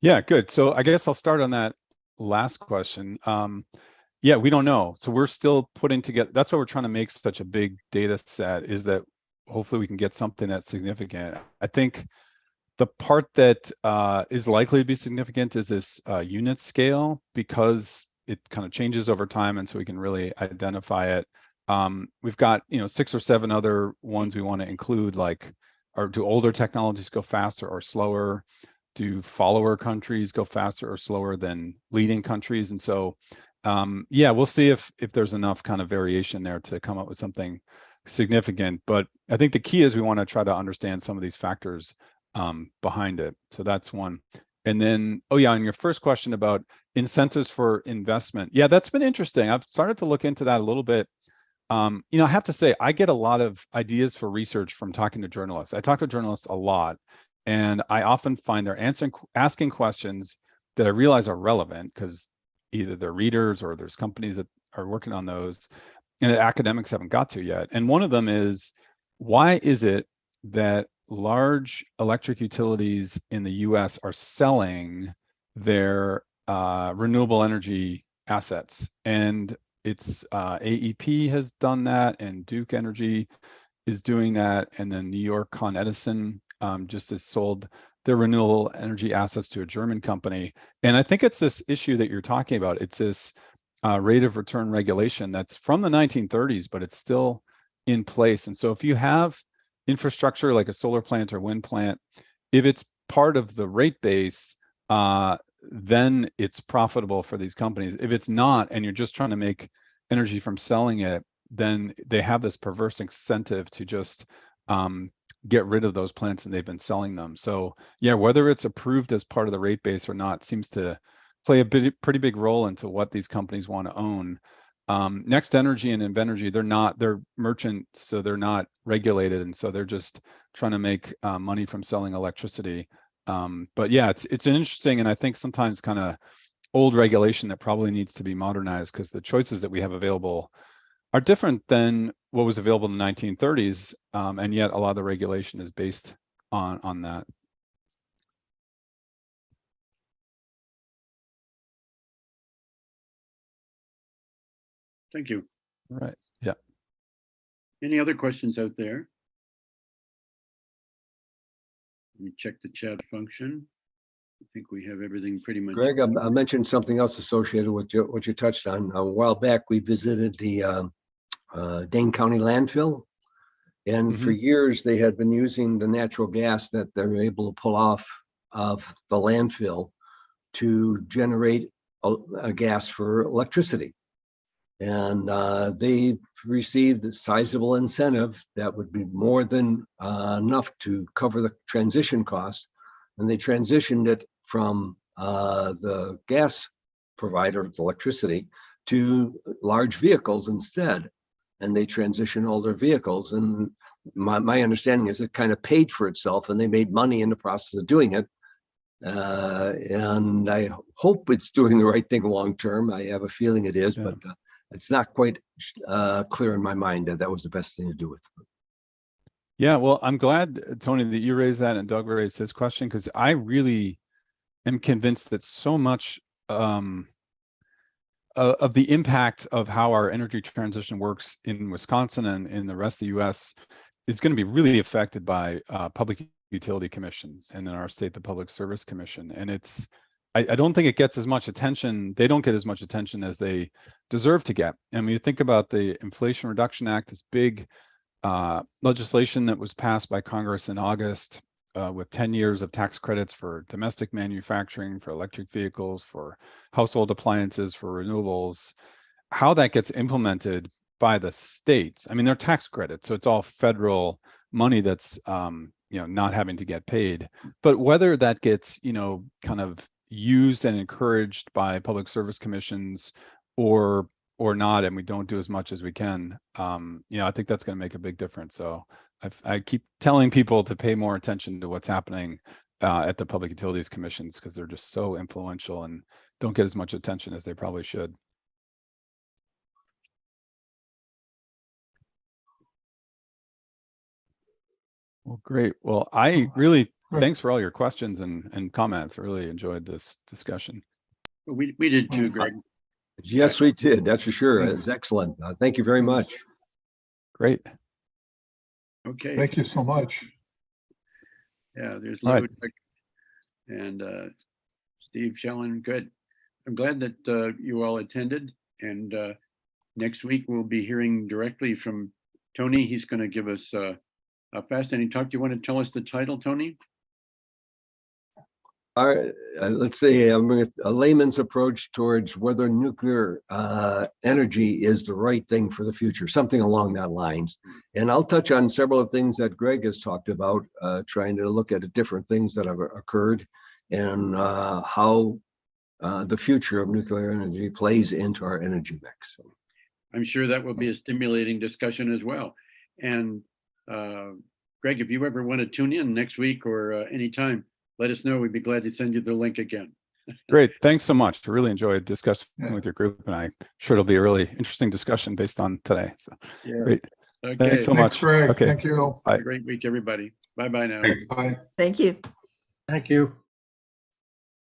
Yeah, good. So I guess I'll start on that last question. We don't know. So we're still putting together, that's why we're trying to make such a big data set, is that hopefully we can get something that's significant. I think The part that is likely to be significant is this unit scale, because it kind of changes over time, and so we can really identify it. We've got 6 or 7 other ones we want to include, like, do older technologies go faster or slower? Do follower countries go faster or slower than leading countries? And so yeah, we'll see if there's enough kind of variation there to come up with something significant. But I think the key is we want to try to understand some of these factors behind it. So that's one. And then, oh yeah, on your first question about incentives for investment, yeah, that's been interesting. I've started to look into that a little bit. I have to say, I get a lot of ideas for research from talking to journalists. I talk to journalists a lot, and I often find they're asking questions that I realize are relevant because either they're readers or there's companies that are working on those and that academics haven't got to yet. And one of them is, why is it that large electric utilities in the US are selling their renewable energy assets? And it's AEP has done that, and Duke Energy is doing that, and then New York Con Edison just has sold their renewable energy assets to a German company. And I think it's this issue that you're talking about. It's this rate of return regulation that's from the 1930s, but it's still in place. And so if you have infrastructure like a solar plant or wind plant, if it's part of the rate base, then it's profitable for these companies. If it's not, and you're just trying to make energy from selling it, then they have this perverse incentive to just get rid of those plants, and they've been selling them. So yeah, whether it's approved as part of the rate base or not seems to play a pretty big role into what these companies want to own. Next Energy and Invenergy, they're merchant, so they're not regulated, and so they're just trying to make money from selling electricity. But yeah, it's an interesting, and I think sometimes kind of old regulation that probably needs to be modernized, because the choices that we have available are different than what was available in the 1930s, and yet a lot of the regulation is based on that. Thank you. Right. Yeah. Any other questions out there? Let me check the chat function. I think we have everything pretty much. Greg, I mentioned something else associated with what you touched on. A while back, we visited the Dane County landfill. And for years, they had been using the natural gas that they're able to pull off of the landfill to generate a gas for electricity. And they received a sizable incentive that would be more than enough to cover the transition costs. And they transitioned it from the gas provider of electricity to large vehicles instead. And they transitioned all their vehicles. And my understanding is it kind of paid for itself, and they made money in the process of doing it. And I hope it's doing the right thing long term. I have a feeling it is, but it's not quite clear in my mind that that was the best thing to do with it. Yeah, well, I'm glad, Tony, that you raised that and Doug raised his question, because I really am convinced that so much of the impact of how our energy transition works in Wisconsin and in the rest of the US is going to be really affected by public utility commissions, and in our state, the Public Service Commission. And I don't think it gets as much attention. They don't get as much attention as they deserve to get. And when you think about the Inflation Reduction Act, this big legislation that was passed by Congress in August with 10 years of tax credits for domestic manufacturing, for electric vehicles, for household appliances, for renewables, how that gets implemented by the states. I mean, they're tax credits, so it's all federal money that's not having to get paid. But whether that gets kind of used and encouraged by public service commissions or not, and we don't do as much as we can, I think that's going to make a big difference. So I keep telling people to pay more attention to what's happening at the public utilities commissions, because they're just so influential and don't get as much attention as they probably should. Well, great. Well, I really thanks for all your questions and comments. I really enjoyed this discussion. We did too, Greg. Yes, we did. That's for sure. It's excellent. Thank you very much. Great. Okay. Thank you so much. Yeah, there's All Lou right. and Steve Shellen. Good. I'm glad that you all attended. And next week we'll be hearing directly from Tony. He's going to give us a fascinating talk. Do you want to tell us the title, Tony? Let's say a layman's approach towards whether nuclear energy is the right thing for the future, something along that lines. And I'll touch on several of things that Greg has talked about, trying to look at different things that have occurred and how the future of nuclear energy plays into our energy mix. I'm sure that will be a stimulating discussion as well. And Greg, if you ever want to tune in next week or anytime, let us know. We'd be glad to send you the link again. Great. Thanks so much. I really enjoyed discussing Yeah. with your group, and I'm sure it'll be a really interesting discussion based on today. So Yeah. great. Okay. Thanks so Thanks, much. Greg. Okay. Thank you. Bye. Have a great week, everybody. Bye-bye now. Thanks. Bye. Thank you. Thank you.